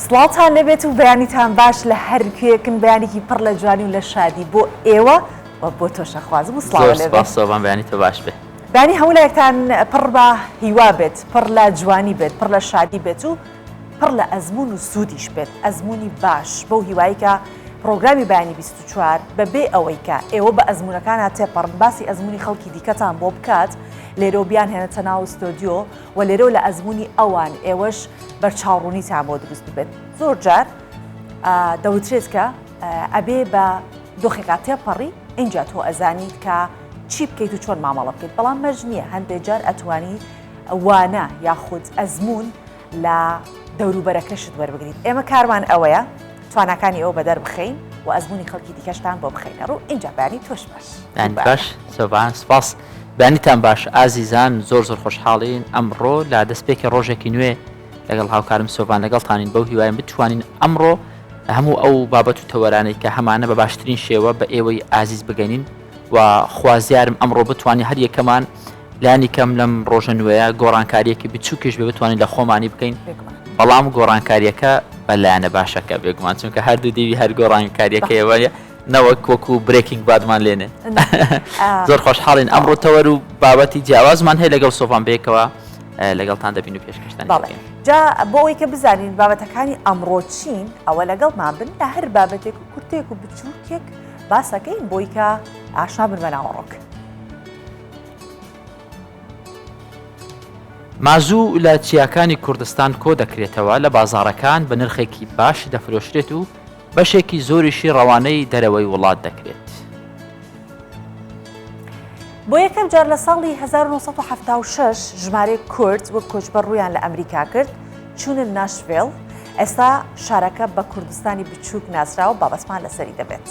سڵاتان لەبێت و بەیانیتان باش لە هەرکوێکن بەیانێکی پڕ لە جوانی و لە شادی بۆ ئێوە و بۆ تۆشە خوازم و سڵاو لەبێت. سۆبان بەیانی تۆ باش بێ. بەیانی هەموولایەکتان پڕ بە هیوا بێت، پڕ لە جوانی بێت، پڕ لە شادی بێت و پڕ لە ئەزمون و سوودیش بێت، ئەزمونی باش بەو هیوایی کە پرۆگرامی بەیانی 24 بەبێ ئەوەی کە ئێوە بە ئەزمونەکان تێپەڕن باسی ئەزمونی خەڵکی دیکەتان بۆ بکات لێرە بیان هێنێتە ناو ستۆدیۆ و لێرە لە ئەزمونی ئەوان ئێوەش بەرچاوڕوونیتان بۆ دروست بێت. زۆر جار دەوترێت کە ئەبێ بە دۆخێکا تێپەڕی اینجا تۆ ئەزانیت کە چی بکەیت و چۆن مامەڵە بکەیت، بەڵام مەرج نییە هەندێک جار ئەتوانی وانە یاخود ئەزمون لە دەوروبەرەکەشت وەربگریت. ئێمە کارمان ئەوەیە توانەکانی ئەو بەدەر بخەین و ئەزمونی خەڵکی دیکەشتان بۆ بخەینە ڕوو اینجا بەیانی تۆش باش. باش سۆبان سپاس. بەیانیتان باش ئازیزان، زۆر خۆشحاڵین ئەمڕۆ لە دەستپێکی ڕۆژێکی نوێ لەگەڵ هاوکارم سۆبان لەگەڵتانین بەو هیوایم بتوانین ئەمڕۆ هەموو ئەو بابەت و تەوەرانەی کە هەمانە بە باشترین شێوە بە ئێوەی ئازیز بگەنین و خوازیارم ئەمڕۆ بتوانین هەر یەکەمان لانی کەم لەم ڕۆژە نوێیە گۆڕانکاریەکی بچووکیش بێ بتوانین لە خۆمانی بکەین، بەڵام گۆڕانکاریەکە بەلایەنە باشەکە بێگومان، چونکە هەردوو دیوی هەر گۆڕانکاریەکەیەوەیە نەوەک وەکو برێکینگ بادمان لێنێ. زۆر خۆشحاڵین ئەمڕۆ تەوەر و بابەتی جیاوازمان هەیە لەگەڵ سۆفان بەیەکەوە لەگەڵتان دەبین و پێشکەشتان. جا بۆ ئەوەی کە بزانین بابەتەکانی ئەمڕۆ چین ئەوە لەگەڵمان بن لە هەر بابەتێک و کورتێک و بچووکێک باسەکەین بۆی کە ئاشنا بن بە ناوەڕۆک. مازوو لە چیاکانی کوردستان کۆ دەکرێتەوە لە بازاڕەکان بە نرخێکی باش دەفرۆشرێت و بەشێکی زۆریشی ڕەوانەی دەرەوەی وڵات دەکرێت. بۆ یەکەم جار لە ساڵی 1976 ژمارەی کورد وەک کۆچبەر ڕوویان لە ئەمریکا کرد چوونە ناشڤیل. ئێستا شارەکە بە کوردستانی بچووک ناسراوە بابەتمان لەسەری دەبێت.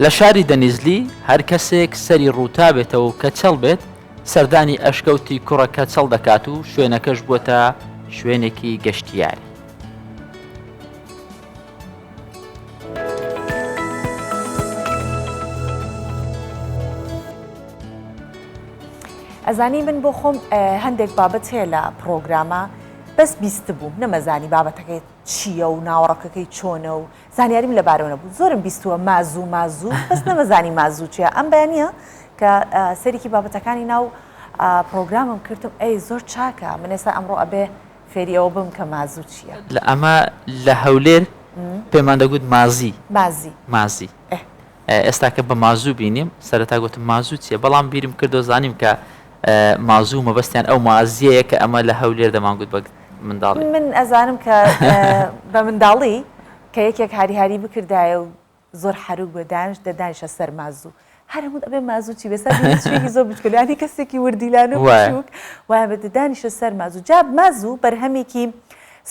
لە شاری دەنیزلی هەر کەسێک سەری ڕووتا بێتەوە و کەچەڵ بێت سەردانی ئەشکەوتی کوڕە کەچەڵ دەکات و شوێنەکەش بووە شوێنێکی گەشتیاری. ئەزانی من بۆ خۆم هەندێک بابەت هەیە لە پرۆگرامە بەس بیست بووم نەمەزانی بابەتەکەی چییە و ناوەڕەکەکەی چۆنە و زانیاریم لەبارەوە نەبوو. زۆرم بیستووە مازوو بەس نەمەزانی مازوو چیە. ئەم بەیانە کە سەرێکی بابەتەکانی ناو پرۆگرامم کردم ئەی زۆر چاکە من ئێستا ئەمڕۆ ئەبێ فێریەوە بم کە مازوو چییە. لە ئەمە لە هەولێر پێمان دەگوت مازی ئێستا کە بە مازوو بینیم سەرەتا گوتم مازوو چیە، بەڵام بیرم کردو زانیم کە مازوو مەبەستیان ئەو مازیەیە کە ئەمە لە هەولێر دەمانگوت بە منداڵی. من ئەزانم کە بە منداڵی کە یەکێک هاریهاری بکردایە و زۆر حروک بە دانیشە سەر مازوو هەرموت ئەبێ مازوو چی بێسەر شوێکی زۆر بچکلانی کەسێکی وردیلان و بچووک وایە بە دانیشە سەر مازوو. جاب مازوو بەرهەمێکی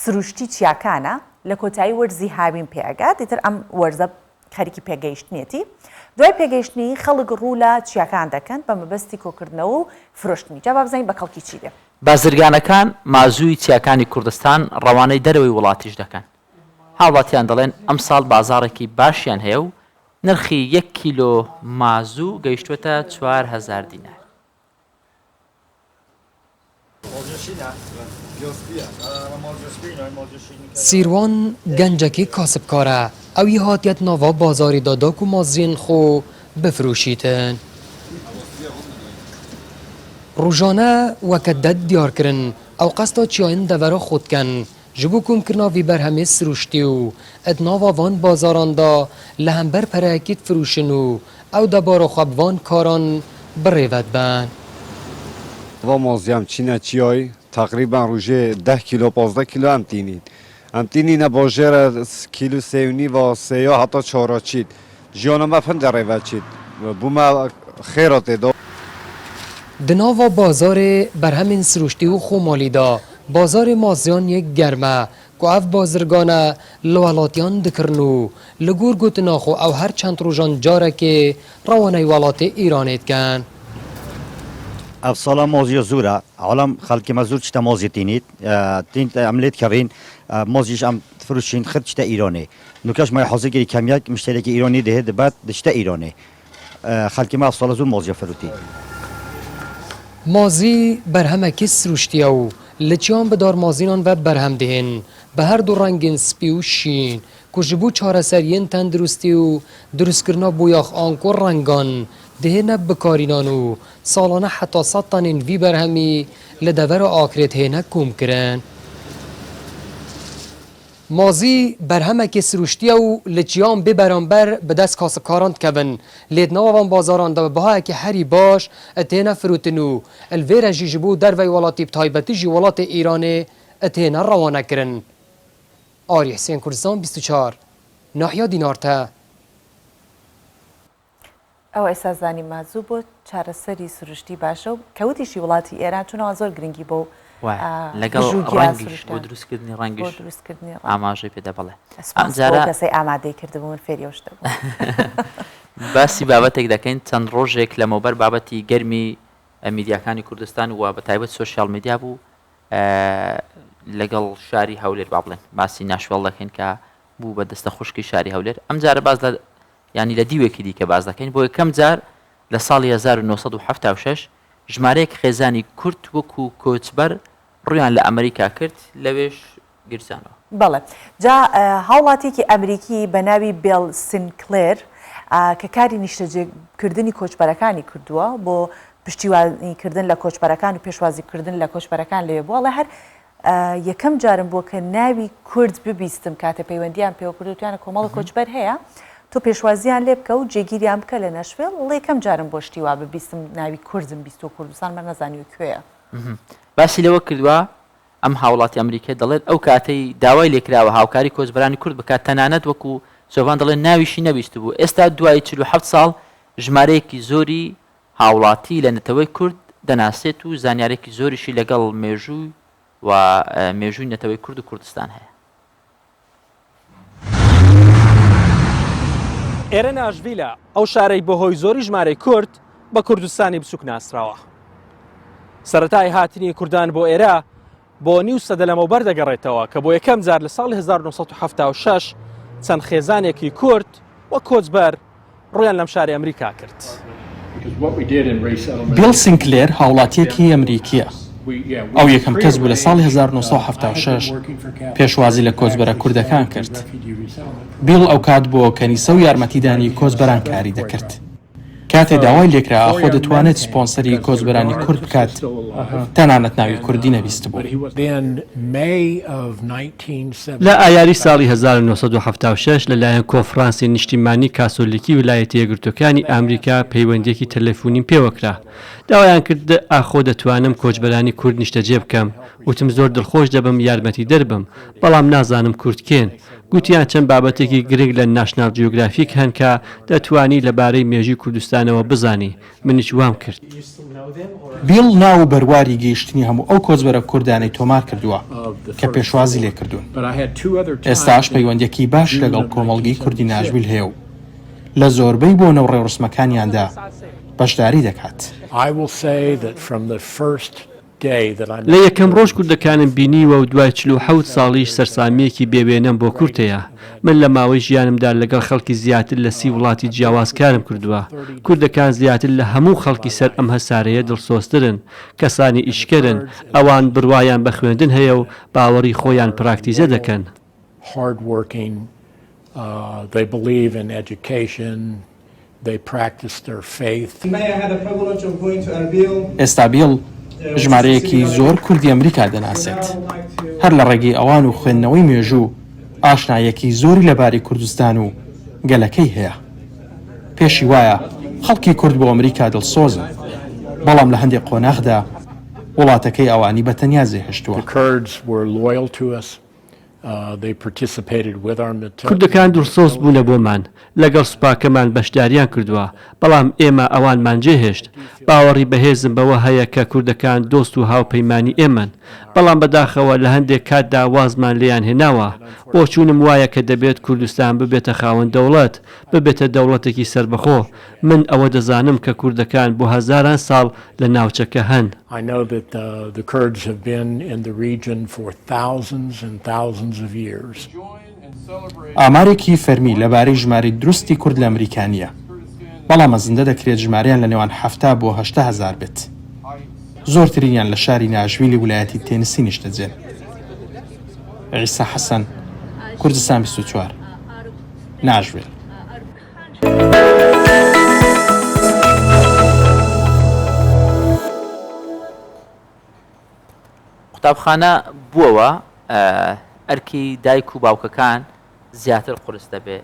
سروشتی چیاکانە لە کۆتایی وەرزی هاوین پێگات دیتر ئەم وەرزە خەریکی پێگەیشتنیەتی. دوای پێگەیشتنی خەڵک ڕوو لە چیاکان دەکەن بە مەبەستی کۆکردنەوە و فرۆشتنی. جا بابزانین بە خەڵکی چی دێ. بازرگانەکان مازووی چیاکانی کوردستان ڕەوانەی دەرەوەی وڵاتیش دەکەن. هاوڵاتیان دەڵێن ئەم ساڵ بازارێکی باشیان هەیە و نرخی 1 کیلۆ مازوو گەیشتوێتە 4000 دینار. سیروان گەنجێکی کاسبکارە ئەوی هاتیەت ناوا بازاری داداک و مازرین خۆ بفرۆشیتن. ڕۆژانە وەکەدەت دیارکردن ئەو قەستا چیاین دەڤەرە خۆتکەن ji bo komkirina vî berhemê siruştî û et nava van bazaran da li hember pereyekî firûşin û ew debara xwe bi van karan birêvet ben. Va maziyam çîne çiyayî teqrîben rojê 10 kîlo 15 kîlo em tînîn. Em tînîne bajêre kîlo sêwnî va sêya heta çara çît. Jiyana me fin derêve çît. Bû me xêra tê da. Di nava bazarê berhemên siruştî û xômalî da bazarê maziyan yek germe ku ev bazirgane li welatiyan dikirin û li gor gotina xwe ew her çend rojan carekê rewaney welatê Îranê dikin. Ev sala maziya zûr e. Alam xelkê me zûr tişta mazî tînît. Tîn em lê dikevîn mazî ji em firûşîn xir tişta Îranê. Nukeş me hezekî kemiyek müşterekî Îranî dihê dibet di tişta Îranê. Xelkê me ev sala zûr maziya firûtî. مازی برهمکی سروشتیه و لە چیان بە دارمازینان و بەرهەمدهێن بە هەردوو ڕەنگین سپی و شین کو ji bo çareseriyên tenduristî û durustkirina boyaxan ku rengan dihêne bikarînan û salane heta 100 tanên vî berhemî li devera akirêt hêne komkirin. Mazî berhemekê siruştiye û li çiyan bê beramber bi dest kasikaran dikevin. Lêdnava van bazaran da bi bihayekî herî baş et hêne firotin û el vê re jî ji bo dervey welatî bi taybetî jî welatê Îranê et hêne rewanekirin. آری حسین کوردستان 24 ناحیا دینارته. ئەو ئێستا زانی مازوو بۆ چارەسەری سروشتی باشە و کەوتیشی وڵاتی ئێران چونەوە زۆر گرنگی بۆ لەگەڵ ڕەنگیش بۆ دروستکردنی ڕەنگیش ئاماژەی پێدا بڵێ کەسەی ئامادەی کردبوو من فێری ئەوشتە بوو. باسی بابەتێک دەکەین چەند ڕۆژێک لەمەوبەر بابەتی گەرمی میدیاکانی کوردستان و بە تایبەت سۆشیال میدیا بوو لەگەڵ شاری هەولێر با بڵێن باسی ناشوێڵ دەکەین کە بوو بە دەستە خوشکی شاری هەولێر ئەم جارە باز لە ینی لە دیوێکی دیکە باز دەکەین بۆ یەکەم جار لە ساڵی 1976 ژمارەیەک خێزانی کورد وەکو کۆچبەر ڕویان لە ئەمریکا کرد لەوێش گرسانەوە. بەڵێ جا هاوڵاتێکی ئەمریکی بە ناوی بیل سینکلێر کە کاری نیشتەجێکردنی کۆچبەرەکانی کردووە بۆ پشتیوانیکردن لە کۆچبەرەکان و پێشوازیکردن لە کۆچبەرەکان لەوێ بووە هەر یەکەم جارم بووە کە ناوی کورد ببیستم کاتە پەیوەندیان پێوەکردوتوانە کۆمەڵی کۆچبەر هەیە تۆ پێشوازیان لێ بکە و جێگیریان بکە لە نەشوێڵ یەکەم جارم بۆ شتیوا ببیستم ناوی کوردم بیست و کوردستان من نەزانیوە کوێیە. باسی لەوە کردووە ئەم هاوڵاتی ئەمریکای دەڵێت ئەو کاتەی داوای لێکراوە هاوکاری کۆچبەرانی کورد بکات تەنانەت وەکو سۆڤان دەڵێن ناویشی نەبیست بوو ئێستا دوای 47 ساڵ ژمارەیەکی زۆری هاوڵاتی لە نەتەوەی کورد دەناسێت و زانیارێکی زۆریشی لەگەڵ مێژووی و مێژووی نەتەوەی کورد و کوردستان هەیە. ئێرە ناشڤیلە ئەو شارەی بەهۆی زۆری ژمارەی کورد بە کوردستانی بچووک ناسراوە. سەرەتای هاتنی کوردان بۆ ئێرە بۆ نیو سەدە لەمەوبەر دەگەڕێتەوە کە بۆ یەکەم جار لە ساڵی 1976 چەند خێزانێکی کورد وە کۆچبەر ڕویان لەم شاری ئەمریکا کرد. بیل سینکلێر هاوڵاتیەکی ئەمریکیە. ئەو یەکەم کەس بوو لە ساڵی 1976 پێشوازی لە کۆچبەرە کوردەکان کرد. بیل ئەو کات بۆ کەنیسە و یارمەتیدانی کۆچبەران کاری دەکرد. کاتێ داوای لێکرا خۆ دەتوانێت سپۆنسەری کۆچبەرانی کورد بکات تەنانەت ناوی کوردی نەویست بوو. لە ئایاری ساڵی 1976 لەلایەن کۆنفرانسی نیشتیمانی کاسۆلیکی ویلایەتە یەکگرتووەکانی ئەمریکا پەیوەندیەکی تەلەفۆنیم پێوەکرا. داوایان کرد ئاخۆ دەتوانم کۆچبەرانی کورد نیشتەجێ بکەم. وتم زۆر دڵخۆش دەبم یارمەتی دەربم بەڵام نازانم کورتکێن. گوتیان چەند بابەتێکی گرنگ لە ناشنال جیۆگرافیک هەن کە دەتوانی لەبارەی مێژووی کوردستانەوە بزانی. منیش وام کرد. بیل ناو و بەرواری گەیشتنی هەموو ئەو کۆچبەرە کوردانەی تۆمار کردووە کە پێشوازی لێ کردوون. ئێستاش پەیوەندێکی باش لەگەڵ کۆمەڵگەی کوردی ناشڤیل هەیە و لە زۆربەی بۆ نەوڕێ ڕسمەکانیاندا بەشداری دەکات. لە یەکەم ڕۆژ کوردەکانم بینیوە و دوای 47 ساڵیش سەرسامیەکی بێوێنەم بۆ کورتەیە. من لە ماوەی ژیانمدا لەگەڵ خەڵکی زیاتر لە 30 وڵاتی جیاوازکارم کردووە. کوردەکان زیاتر لە هەموو خەڵکی سەر ئەم هەسارەیە دڵسۆزترن، کەسانی ئیشکەرن، ئەوان بڕوایان بە خوێندن هەیە و باوەڕی خۆیان پراکتیزە دەکەن. ئێستا بیل ژمارەیەکی زۆر کوردی ئەمریکا دەناسێت. هەر لە ڕێگەی ئەوان و خوێندنەوەی مێژوو ئاشنایەکی زۆری لەباری کوردستان و گەلەکەی هەیە. پێشی وایە خەڵکی کورد بۆ ئەمریکا دڵسۆزن، بەڵام لە هەندێک قۆناغدا وڵاتەکەی ئەوانی بەتەنیا زێهێشتووە. کوردەکان دڵسۆز بوونە بۆمان لەگەڵ سوپاکەمان بەشداریان کردووە، بەڵام ئێمە ئەوان مانجێهێشت. باوەڕی بەهێزم بەوە هەیە کە کوردەکان دۆست و هاوپەیمانی ئێمەن، بەڵام بەداخەوە لە هەندێک کاتدا وازمان لێیان هێناوە. بۆ چوونم وایە کە دەبێت کوردستان ببێتە خاوەن دەوڵەت، ببێتە دەوڵەتێکی سربەخۆ. من ئەوە دەزانم کە کوردەکان بۆ هەزاران ساڵ لە ناوچەکە هەن. ئامارێکی فەرمی لەبارەی ژماری دروستی کورد لە ئەمریکانیە، بەڵام مەزندە دەکرێت ژمارەیان لە نێوان 70 بۆ 80 هزار بێت. زۆرترینیان لە شاری ناژویلی ویلایەتی تێنسی نیشتەجێن. عیسا حەسەن، کوردستان 24 ناژویل. قوتابخانە بووەوە ئەرکی دایک و باوکەکان زیاتر قورس دەبێ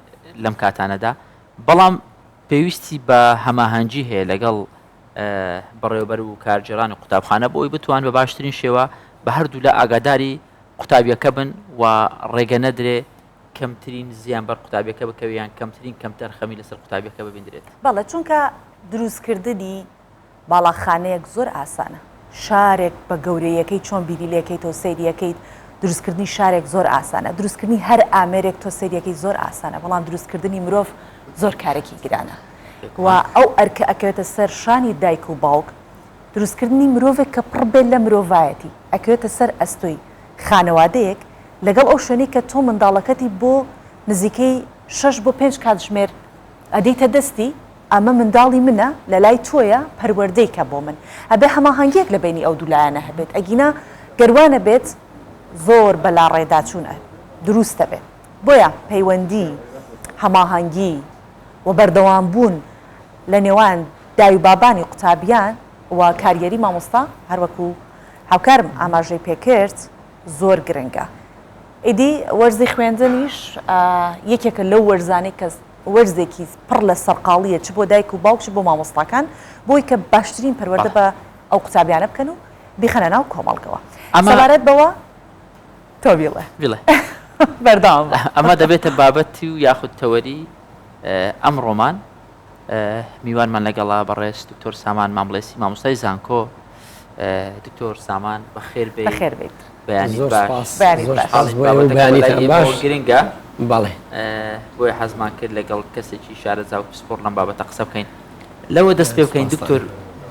لەم کاتانەدا، بەڵام پێویستی بە هەماهەنگی هەیە لەگەڵ بەڕێوەبەر و کارجێرانی قوتابخانە بۆی بتوان بە باشترین شێوە بە هەردوو لە ئاگاداری قوتابیەکە بن و ڕێگە نەدرێ کەمترین زیان بەر قوتابیەکە بکەویان کەمترین کەمتەرخەمی لەسەر قوتابیەکە ببیندرێت. بەڵێ چونکە دروستکردنی باڵاخانەیەک زۆر ئاسانە، شارێک بە گەورەیەکەی چۆن بیریلەکەیت تۆ سەیریەکەیت، دروستکردنی شارێک زۆر ئاسانە، دروستکردنی هەر ئامێرێک تۆ سەیریەکەی زۆر ئاسانە، بەڵام دروستکردنی مرۆڤ زۆر کارێکی گرانە و ئەو ئەرکە ئەکەوێتە سەر شانی دایک و باوک، دروستکردنی مرۆڤێک کە پڕ بێت لە مرۆڤایەتی ئەکەوێتە سەر ئەستۆی خانەوادەیەک لەگەڵ ئەو شوێنەی کە تۆ منداڵەکەتی بۆ نزیکەی 6 بۆ 5 کاتژمێر ئەدەیتە دەستی ئەمە منداڵی منە لە لای تۆیە پەروەردەی کە بۆ من ئەبێ هەماهەنگیەک لە بینی ئەو دوولایەنە هەبێت ئەگینا گەروانە بێت زۆر بەلا ڕێداچوونە دروستە بێت بۆیە پەیوەندی هەماهەنگی و بەردەوامبوون لە نێوان دای و بابانی قوتابیان و کاریەری مامۆستا هەروەکو هاوکارم ئاماژەی پێکرد زۆر گرنگە. ئیدی وەرزی خوێندنیش یەکێکە لەو وەرزانەی کە وەرزێکی پڕ لە سەرقاڵیە چ بۆ دایک و باوک بۆ مامۆستاکان بۆی کە باشترین پەروەردە بە ئەو قوتابیانە بکەن و بیخەنە ناو کۆمەڵگەوە. سەبارەت بەوە تۆ بیڵێ بەردەوام ئەمە دەبێتە بابەتی و یاخود تەوەری ئەم ڕۆمان میوانمان لەگەڵا بەڕێز دکتۆر سامان مامڵێسی مامۆستای زانکۆ. دکتۆر سامان بەخێر بێت بەیانی باش گرنگە بەڵێ بۆی حەزمان کرد لەگەڵ کەسێکی شارەزا و پسپۆر لەم بابەتە قسە بکەین لەوە دەست پێ بکەین. دکتۆر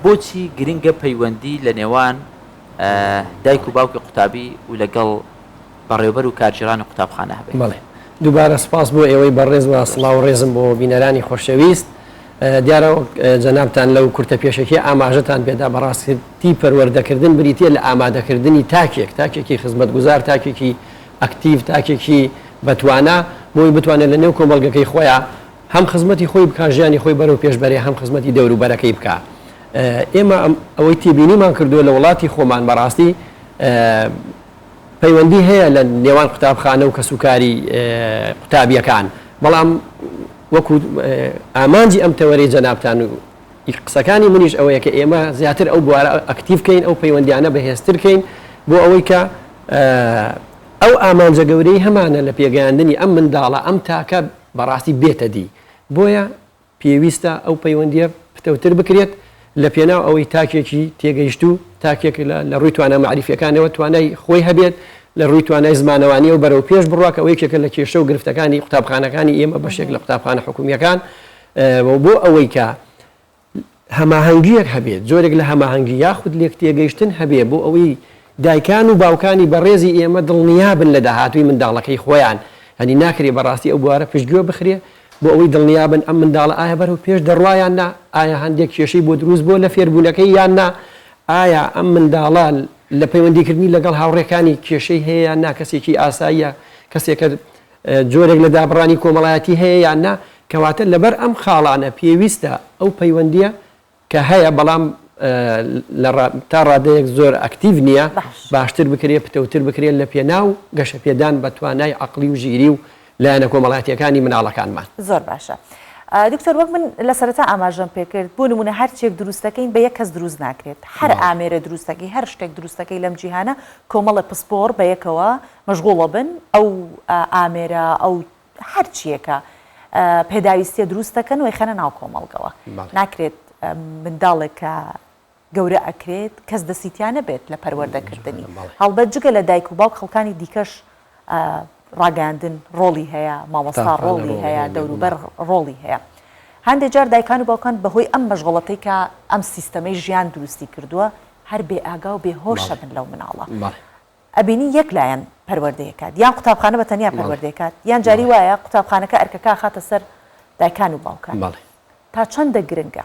بۆچی گرنگە پەیوەندی لە نێوان دایک و باوکی قوتابی و لەگەڵ بەڕێوەبەر و کارجێرانی قوتابخانە هەبێت؟ بەڵێ دووبارە سپاس بۆ ئێوەی بەڕێز و سڵاو ڕێزم بۆ بینەرانی خۆشەویست. دیارەوە جەنابتان لەو کورتە پێشەکی ئاماژەتان پێدا بەڕاستی پەروەردەکردن بریتە لە ئامادەکردنی تاکێکی خزمەتگوزار، تاکێکی ئەکتیڤ، تاکێکی بەتوانە بۆی بتوانێت لە نێو کۆمەڵگەکەی خۆیان هەم خزمەتی خۆی بکە ژیانی خۆی بەرەو پێشبەرێ هەم خزمەتی دەوروبەرەکەی بکە. ئێمە ئەوەی تێبینیمان کردووە لە وڵاتی خۆمان بەڕاستی پەیوەندی هەیە لە نێوان قوتابخانە و کەسوکاری قوتابیەکان، بەڵام وەکو ئامانجی ئەم تەوەرەی جەنابتان و قسەکانی منیش ئەوەیە کە ئێمە زیاتر ئەو بوارە ئەکتیڤکەین، ئەو پەیوەندیانە بەهێزترکەین بۆ ئەوەی کە ئەو ئامانجە گەورەی هەمانە لە پێگەیاندنی ئەم منداڵە ئەم تاکە بەڕاستی بێتە دی. بۆیە پێویستە ئەو پەیوەندیە پتەوتر بکرێت لە پێناو ئەوەی تاکێکی تێگەیشت و تاکێک لە ڕووی توانە معریفەکانەوە توانای خۆی هەبێت لە ڕووی توانای زمانەوانی و بەرەو پێش بڕواکە ئەو یەکێکە لە کێشە و گرفتەکانی قوتابخانەکانی ئێمە بەشێک لە قوتابخانە حکومیەکان بۆ ئەوەی کە هەماهەنگیەک هەبێت، جۆرێک لە هەماهەنگی یاخود لێک تێگەیشتن هەبێ بۆ ئەوەی دایکان و باوکانی بەڕێزی ئێمە دڵنیابن لە داهاتووی منداڵەکەی خۆیان، هەنی ناکرێ بەڕاستی ئەو بوارە پشتگوێ بخرێ بۆ ئەوەی دڵنیابن ئەم منداڵە ئایا بەرەو پێش دەڕوایان نا، ئایا هەندێک کێشەی بۆ دروست بۆ لە فێربوونەکەی یان نا، ئایا ئەم منداڵە لە پەیوەندیکردنی لەگەڵ هاوڕێکانی کێشەی هەیە یان نا، کەسێکی ئاساییە، کەسێکە جۆرێک لە دابڕانی کۆمەڵایەتی هەیە یان نا، کەواتە لەبەر ئەم خاڵانە پێویستە ئەو پەیوەندیە کە هەیە بەڵام تا ڕادەیەک زۆر ئەکتیڤ نییە باشتر بکرێت پتەوتر بکرێت لە پێناو گەشە پێدان بە توانای عەقلی و ژیری و لایەنە کۆمەڵایەتیەکانی مناڵەکانمان. زۆر باشە. دکتۆر وەک من لە سەرەتا ئاماژەم پێکرد بۆ نمونە هەرچێک دروستەکەین بە یەک کەس دروست ناکرێت، هەر ئامێرە دروستەکەی هەر شتێک دروستەکەی لەم جیهانە کۆمەڵە پسپۆر بە یەکەوە مەشغوڵە بن ئەو ئامێرە ئەو هەرچیەکە پێداویستیە دروستەکەن و خەنە ناو کۆمەڵگەوە. ناکرێت منداڵێکە گەورە ئەکرێت کەس دەسیتیانە بێت لە پەروەردەکردنی. هەڵبەت جگە لە دایک و باوک خەڵکانی دیکەش ڕاگەاندن ڕۆڵی هەیە، مامۆستا ڕۆڵی هەیە، دەوروبەر ڕۆڵی هەیە. هەندێک جار دایکان و باوکان بەهۆی ئەم مەشغوڵەتەی کە ئەم سیستەمەی ژیان دروستی کردووە هەر بێ ئاگا و بێهۆشە بن لەو مناڵە. ئەبینی یەک لایەن پەروەردەیەکات یان قوتابخانە بەتەنیا پەروەردەیەکات یان جاری وایە قوتابخانەکە ئەرکەکە خاتە سەر دایکان و باوکان. تا چەندە گرنگە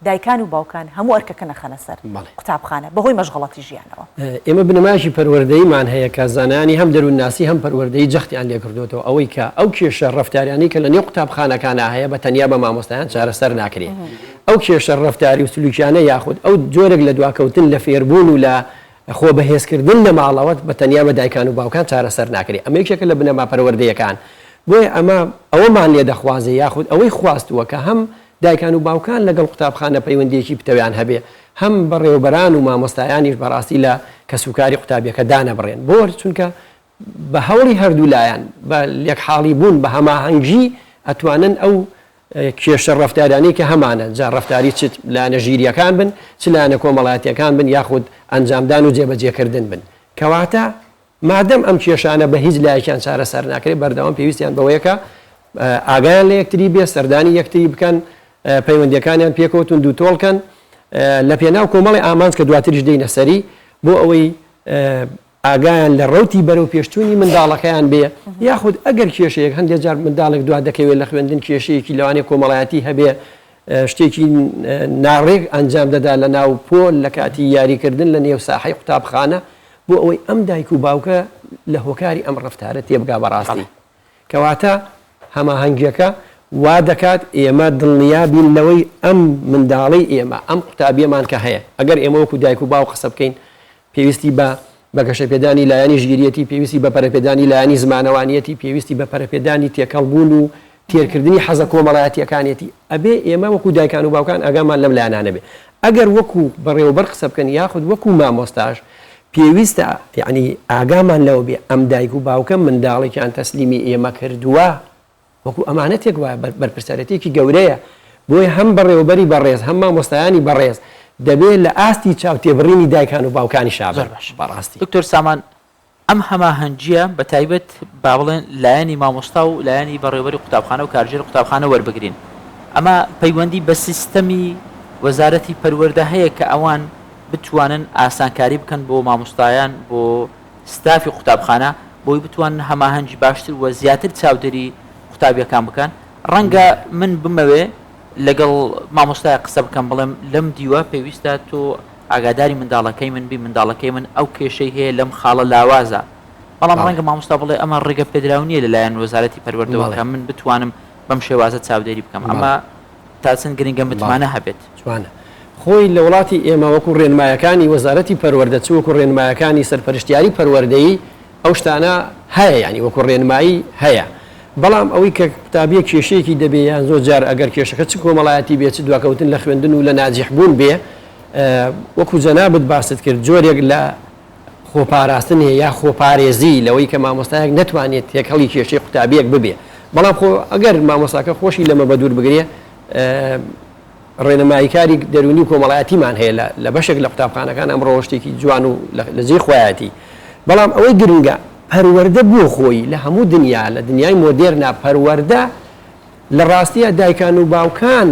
دایکان و باوکان هەموو ئەرکەکە نەخەنە سەر قوتابخانە بەهۆی مەشغەڵەتی ژیانەوە. ئێمە بنەماشی پەروەردەیمان هەیە کە زانانی هەم دەروونناسی هەم پەروەردەی جەختیان لێکردوێتەوە ئەوەی کە ئەو کێشە ڕەفتاریانی کە لە نێو قوتابخانەکانە هەیە بە تەنیا بە مامۆستایان چارەسەر ناکرێت. ئەو کێشە ڕەفتاری و سلوکیانە یاخود ئەو جۆرێک لە دواکەوتن لە فێربوون و لە خۆ بەهێزکردن لە ماڵەوەت بە تەنیا بە دایکان و باوکان چارەسەر ناکرێت. ئەمە یەکێکە لە بنەما پەروەردەیەکان. بۆیە ئەوەمان لێ دەخوازێ یاخود ئەوەی خواستووە کە هەم دایکان و باوکان لەگەڵ قوتابخانە پەیوەندیەکی پتەویان هەبێ هەم بەڕێوەبەران و مامۆستایانیش بەڕاستی لە کەسوکاری قوتابیەکە دانەبڕێن بۆ چونکە بە هەوڵی هەردوو لایەن بە لێکحاڵی بوون بە هەماهەنگی ئەتوانن ئەو کێشە ڕەفتاریانی کە هەمانە جا ڕەفتاری چ لایەنە ژیریەکان بن چ لایەنە کۆمەڵایەتیەکان بن یاخود ئەنجامدان و جێبەجێکردن بن کەواتە مادەم ئەم کێشانە بە هیچ لایەکیان چارەسەر ناکرێت بەردەوام پێویستیان بەوەیەکە ئاگایان لە یەکتری بێ سەردانی یەکتری بکەن پەیوەندیەکانیان پێکەوتون دوو تۆڵکەن لە پێناو کۆمەڵی ئامانج کە دواتریش دەینە سەری بۆ ئەوەی ئاگایان لە ڕوتی بەرەو پێشچوونی منداڵەکەیان بێ یاخود ئەگەر کێشەیەک هەندێک جار منداڵێک دوا دەکەوێت لە خوێندن کێشەیەکی لەوانەیە کۆمەڵایەتی هەبێ شتێکی ناڕێک ئەنجام دەدا لە ناو پۆل لە کاتی یاریکردن لە نێو ساحەی قوتابخانە بۆ ئەوەی ئەم دایک و باوکە لە هۆکاری ئەم ڕەفتارە تێبگا بەڕاستی کەواتە هەماهەنگیەکە وا دەکات ئێمە دڵنیابین لەوەی ئەم منداڵی ئێمە ئەم قوتابیەمان کە هەیە ئەگەر ئێمە وەکو دایک و باو قسە بکەین پێویستی بە گەشەپێدانی لایەنی ژگیریەتی پێویستی بە پەرەپێدانی لایەنی زمانەوانیەتی پێویستی بە پەرەپێدانی تێکەڵبوون و تێرکردنی حەزە کۆمەڵایەتیەکانێتی ئەبێ ئێمە وەکو دایکان و باوکان ئەگامان لەم لایەنانە بێ ئەگەر وەکو بەڕێوەبەر قسە بکەن یاخود وەکو مامۆستاش پێویستە یعنی ئاگامان لەوە بێ ئەم دایک و باوکە منداڵێکیان تەسلیمی ئێمە کردووە وەکو ئەمانەتێک وایە بەرپرسارەتێکی گەورەیە بۆی هەم بەڕێوەبەری بەڕێز هەم مامۆستایانی بەڕێز دەبێت لە ئاستی چاو تێبڕینی دایکان و باوکانی شابەر بەڕاستی دکتۆر سامان ئەم هەماهەنگیە بە تایبەت با بڵێن لایەنی مامۆستا و لایەنی بەڕێوەبەری قوتابخانە و کارژێر قوتابخانە وەربگرین ئەمە پەیوەندی بە سیستەمی وەزارەتی پەروەردە هەیە کە ئەوان بتوانن ئاسانکاری بکەن بۆ مامۆستایان بۆ ستافی قوتابخانە بۆی بتوانن هەماهەنگی باشتر و زیاتر چاودێری قوتابیەکان بکەن ڕەنگە من بمەوێ لەگەڵ مامۆستای قسە بکەم بڵێم لەم دیوە پێویستە تۆ ئاگاداری منداڵەکەی من بی منداڵەکەی من ئەو کێشەی هەیە لەم خاڵە لاوازە بەڵام ڕەنگە مامۆستا بڵێ ئەمە ڕێگە پێدراونیە لەلایەن وەزارەتی پەروەردەوە کە من بتوانم بەم شێوازە چاودێری بکەم ئەمە تا چەند گرنگە متمانە هەبێت جوانە خۆی لە وڵاتی ئێمە وەکو ڕێنمایەکانی وەزارەتی پەروەردە چ وەکو ڕێنمایەکانی سەرپەرشتیاری پەروەردەیی ئەو شتانە هەیە ینی وەکو ڕێنمایی هەیە بەڵام ئەوەی کە قوتابیە کێشەیەکی دەبێ یان زۆر جار ئەگەر کێشەکە چ کۆمەڵایەتی بێت چ دواکەوتن لە خوێندن و لە ناجیحبوون بێ وەکو جەنابەت باست کرد جۆرێک لە خۆپاراستن هەیە یا خۆپارێزی لەوەی کە مامۆستایەک نەتوانێت تێکەڵی کێشەی قوتابیەک ببێ بەڵام ئەگەر مامۆستاکە خۆشی لەمە بەدوور بگرێ ڕێنماییکاری دەرونی و کۆمەڵایەتیمان هەیە لە بەشێک لە قوتابخانەکان ئەمڕۆ شتێکی جوان و لە جێی خۆیەتی بەڵام ئەوەی گرنگە پەروەردە بۆ خۆی لە هەموو دنیا لە دنیای مۆدێرنا پەروەردە لە ڕاستیە دایکان و باوکان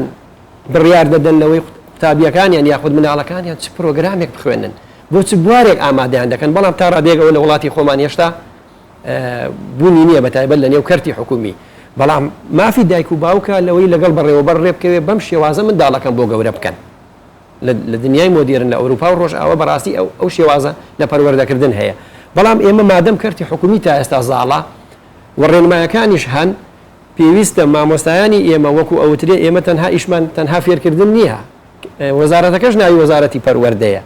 بڕیار دەدەن لەوەی قوتابیەکانیان یاخود مناڵەکانیان چ پرۆگرامێک بخوێنن بۆ چ بوارێک ئامادەیان دەکەن بەڵام تا ڕادێکەوە لە وڵاتی خۆمان هێشتا بوونی نییە بەتایبەت لە نێو کەرتی حکومی بەڵام مافی دایک و باوکە لەوەی لەگەڵ بەڕێوەبەر ڕێبکەوێ بەم شێوازە منداڵەکەم بۆ گەورە بکەن لە دنیای مۆدێرن لە ئەوروپا و ڕۆژ ئەوە بەڕاستی ئەو شێوازە لە پەروەردەکردن هەیە بەڵام ئێمە مادەم کەرتی حکومی تا ئێستا زاڵە و ڕێنمایەکانیش هەن پێویستە مامۆستایانی ئێمە وەکو ئەوترێ ئێمە تەنها ئیشمان تەنها فێرکردن نییە وەزارەتەکەش ناوی وەزارەتی پەروەردەیە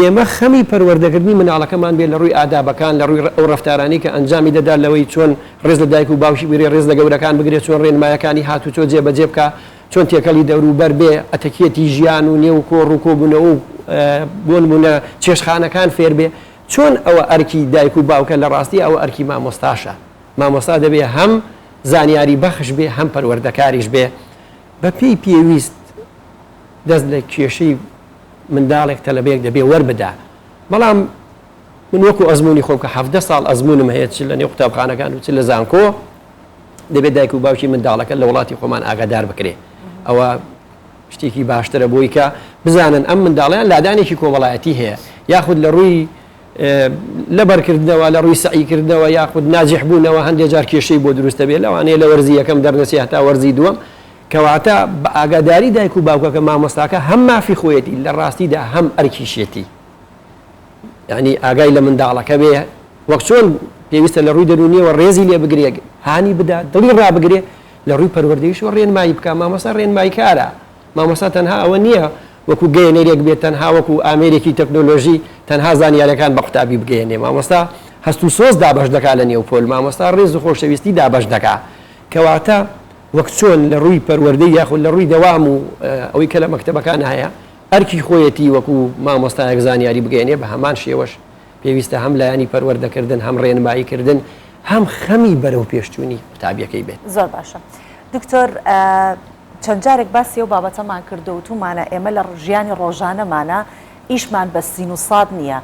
ئێمە خەمی پەروەردەکردنی مناڵەکەمان بێت لە ڕووی ئادابەکان لە ڕووی ئەو ڕەفتارانی کە ئەنجامی دەدا لەوەی چۆن ڕێز لە دایک و باوشی بێ ڕێز لە گەورەکان بگرێت چۆن ڕێنمایەکانی هاتوچۆ جێبەجێ بکە چۆن تێکەڵی دەوروبەر بێ ئەتەکێتی ژیان و نێو کۆڕ و کۆبوونەوە و بۆ نمونە چێشخانەکان فێر بێ چۆن ئەوە ئەرکی دایک و باوکە لە ڕاستی ئەوە ئەرکی مامۆستاشە مامۆستا دەبێ هەم زانیاری بەخش بێ هەم پەروەردەکاریش بێ بە پێی پێویست دەست لە کێشەی منداڵێک تەلەبەیەک دەبێ وەربدا بەڵام من وەکو ئەزمموی خۆم کە 17 ساڵ ئەزمونم هەیە چ لە نێو قوتابخانەکان و چ لە زانکۆ دەبێت دایک و باوکی منداڵەکە لە وڵاتی خۆمان ئاگادار بکرێ ئەوە شتێکی باشترە بۆی کە بزانن ئەم منداڵیان لادانێکی کۆمەڵایەتی هەیە یاخود لە ڕووی لەبەرکردنەوە لە ڕووی سعیکردنەوە یاخود ناجیحبوونەوە هەندێک جار کێشەی بۆ دروستە بێت لەوانەیە لە وەرزی یەکەم دەرنەسی هەتا وەرزی دووەم کەواتە بە ئاگاداری دایک و باوکەکە مامۆستاکە هەم مافی خۆیەتی لە ڕاستیدا هەم ئەرکیشێتی یعنی ئاگای لە منداڵەکە بێ وەک چۆن پێویستە لە ڕووی دەرونیەوە ڕێزی لێ بگرێ هانی بدا دڵی ڕابگرێ لە ڕووی پەروەردەیشەوە ڕێنمایی بکە مامۆستا ڕێنمایی کارە مامۆستا تەنها ئەوە نییە وەکو گەیەنەرێک بێت تەنها وەکو ئامێرێکی تەکنۆلۆژی تەنها زانیاریەکان بە قوتابی بگەێنێ مامۆستا هەست و سۆز دابش دەکات لە نێو پۆل مامۆستا ڕێز و خۆشەویستی دابش دەکات کەواتە وەک چۆن لە ڕووی پەروەردەی یاخود لە ڕووی دەوام و ئەوەی کە لە مەکتەبەکان هەیە ئەرکی خۆیەتی وەکو مامۆستایەک زانیاری بگەێنێ بە هەمان شێوەش پێویستە هەم لایانی پەروەردەکردن هەم ڕێنماییکردن هەم خەمی بەرەو پێشچوونی قوتابیەکەی بێت زۆر باشە دکتۆر چەند جارێک باسی ئەو بابەتەمان کردو و تومانە ئێمە لە ژیانی ڕۆژانەمانە ئیشمان بە سین و ساد نییە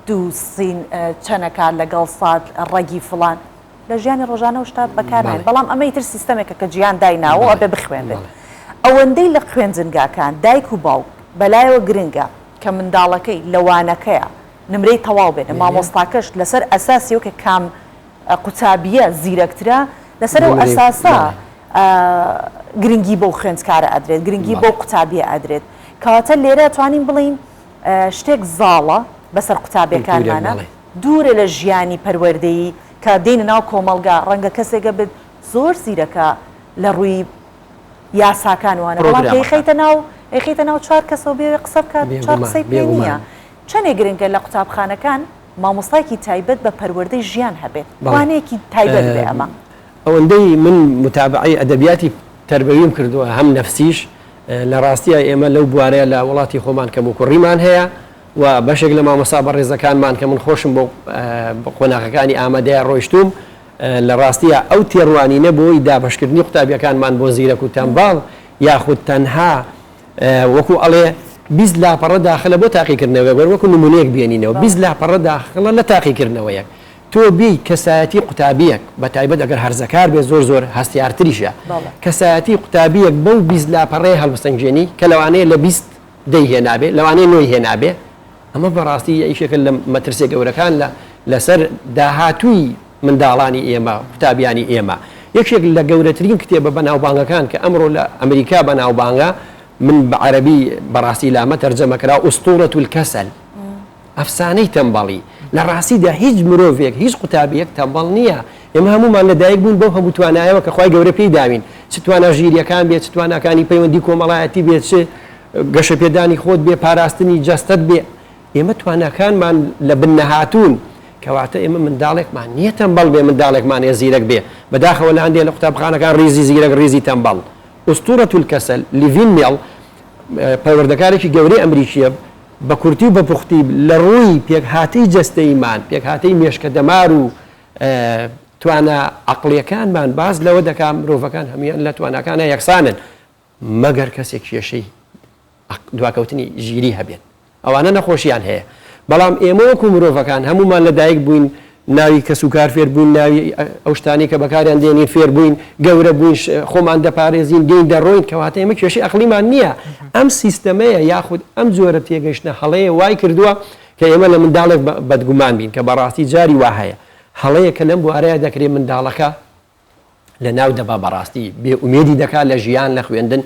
دوو سین چەنەکە لەگەڵ ساد ڕەگی فڵان لە ژیانی ڕۆژانە و شتا بەکارهێن بەڵام ئەمە ئیتر سیستەمێکە کە گیان دایناوە ئەبێ بخوێنێت ئەوەندەی لە خوێنجنگاکان دایک و باوک بەلایەوە گرنگە کە منداڵەکەی لەوانەکەیە نمرەی تەواو بێنە مامۆستاکەش لەسەر ئەساسیەوە کە کام قوتابیە زیرەکترە لەسەر ئەو ئەساسا گرنگی بۆ خوێندکارە ئەدرێت گرنگی بۆ قوتابیە ئەدرێت کەواتە لێرە توانین بڵین شتێک زاڵە بەسەر قوتابیەکانمانە دوورە لە ژیانی پەروەردەیی کە دێنە ناو کۆمەلگا ڕەنگە کەسێکە بێت زۆر زیرەکە لە ڕووی یاساکان وانە بەڵام ئەیخیتە ناو چوار کەسەوە بێ قسە بکات چوار قسەی پێ نییە چەندێ گرنگە لە قوتابخانەکان مامۆستایەکی تایبەت بە پەروەردەی ژیان هەبێت وانەیەکی تایبەت بێ ئەمە ئەوەندەی من متابعی ئەدەبیاتی تربەویم کردووە هەم نەفسیش لە ڕاستیە ئێمە لەو بوارەیە لە وڵاتی خۆمان کەم و کوڕیمان هەیە و بەشێک لە مامۆستا بەڕێزەکانمان کە من خۆشم بۆ قۆناغەکانی ئامادەیە ڕۆیشتوم لە ڕاستیە ئەو تێڕوانینە بۆی دابشکردنی قوتابیەکانمان بۆ زیرەک و تەنباڵ یاخود تەنها وەکو ئەڵێ 20 لاپەڕە داخلە بۆ تاقیکردنەوە وەکو نمونەیەک بێنینەوە 20 لاپەڕە داخلە لە تاقیکردنەوەیەک تۆ بی کەسایەتی قوتابیەک بە تایبەت ئەگەر هەرزەکار بێ زۆر هەستیارتریشە کەسایەتی قوتابیەک بەو 20 لاپەڕەیە هەڵبسەنگێنی کە لەوانەیە لە 20 دەی هێنابێ لەوانەیە نۆی هێنابێ ئەمە بەڕاستی ئیشێکە لە مەترسێ گەورەکان لەسەر داهاتووی منداڵانی ئێمە قوتابیانی ئێمە یەکێک لە گەورەترین کتێبە بەناوبانگەکان کە ئەمڕۆ لە ئەمریکا بەناوبانگە من بە عەرەبی بەڕاستی لامە تەرجەمە کرا ئوستورەة الکەسەل ئەفسانەی تەنبەڵی لە ڕاستیدا هیچ مرۆڤێک هیچ قوتابیەک تەنبەڵ نییە ئێمە هەمومان لەدایک بوون بەو هەموو توانایەوە کە خوای گەورە پێی داوین چ توانە ژیریەکان بێت چ تواناکانی پەیوەندی کۆمەڵایەتی بێت چ گەشە پێدانی خۆت بێ پاراستنی جەستەت بێ ئێمە توانەکانمان لە بنەهاتوون کەواتە ئێمە منداڵێکمان نییە تەنبەڵ بێ منداڵێکمان هەیە زیرەک بێ بەداخەوە لە هەندێک لە قوتابخانەکان ڕیزی زیرەک ڕیزی تەنبەڵ ئوستورەة الکەسەل لیڤین میڵ پەروەردەکارێکی گەورەی ئەمریکیە بە کورتی و بە پوختی لە ڕووی پێکهاتەی جەستەیمان پێکهاتەی مێشکە دەمار و توانە عەقڵیەکانمان باز لەوە دەکا مرۆڤەکان هەمویان لە تواناکانە یەکسانن مەگەر کەسێک کێشەی دواکەوتنی ژیری هەبێت ئەوانە نەخۆشیان هەیە بەڵام ئێمە وەکو مرۆڤەکان هەمومان لەدایک بووین ناوی کەسوکار فێر بووین ناوی ئەو شتانی کە بەکاریان دێنین فێر بووین گەورە بووین خۆمان دەپارێزین دێین دەڕۆین کەواتە ئێمە کێشەی عەقلیمان نییە ئەم سیستەمەیە یاخود ئەم جۆرە تێگەیشتنە هەڵەیە وای کردووە کە ئێمە لە منداڵێک بەدگومان بین کە بەڕاستی جاری وا هەیە هەڵەیە کە لەم بوارەیە دەکرێت منداڵەکە لە ناو دەبا بەڕاستی بێ ئومێدی دەکات لە ژیان لە خوێندن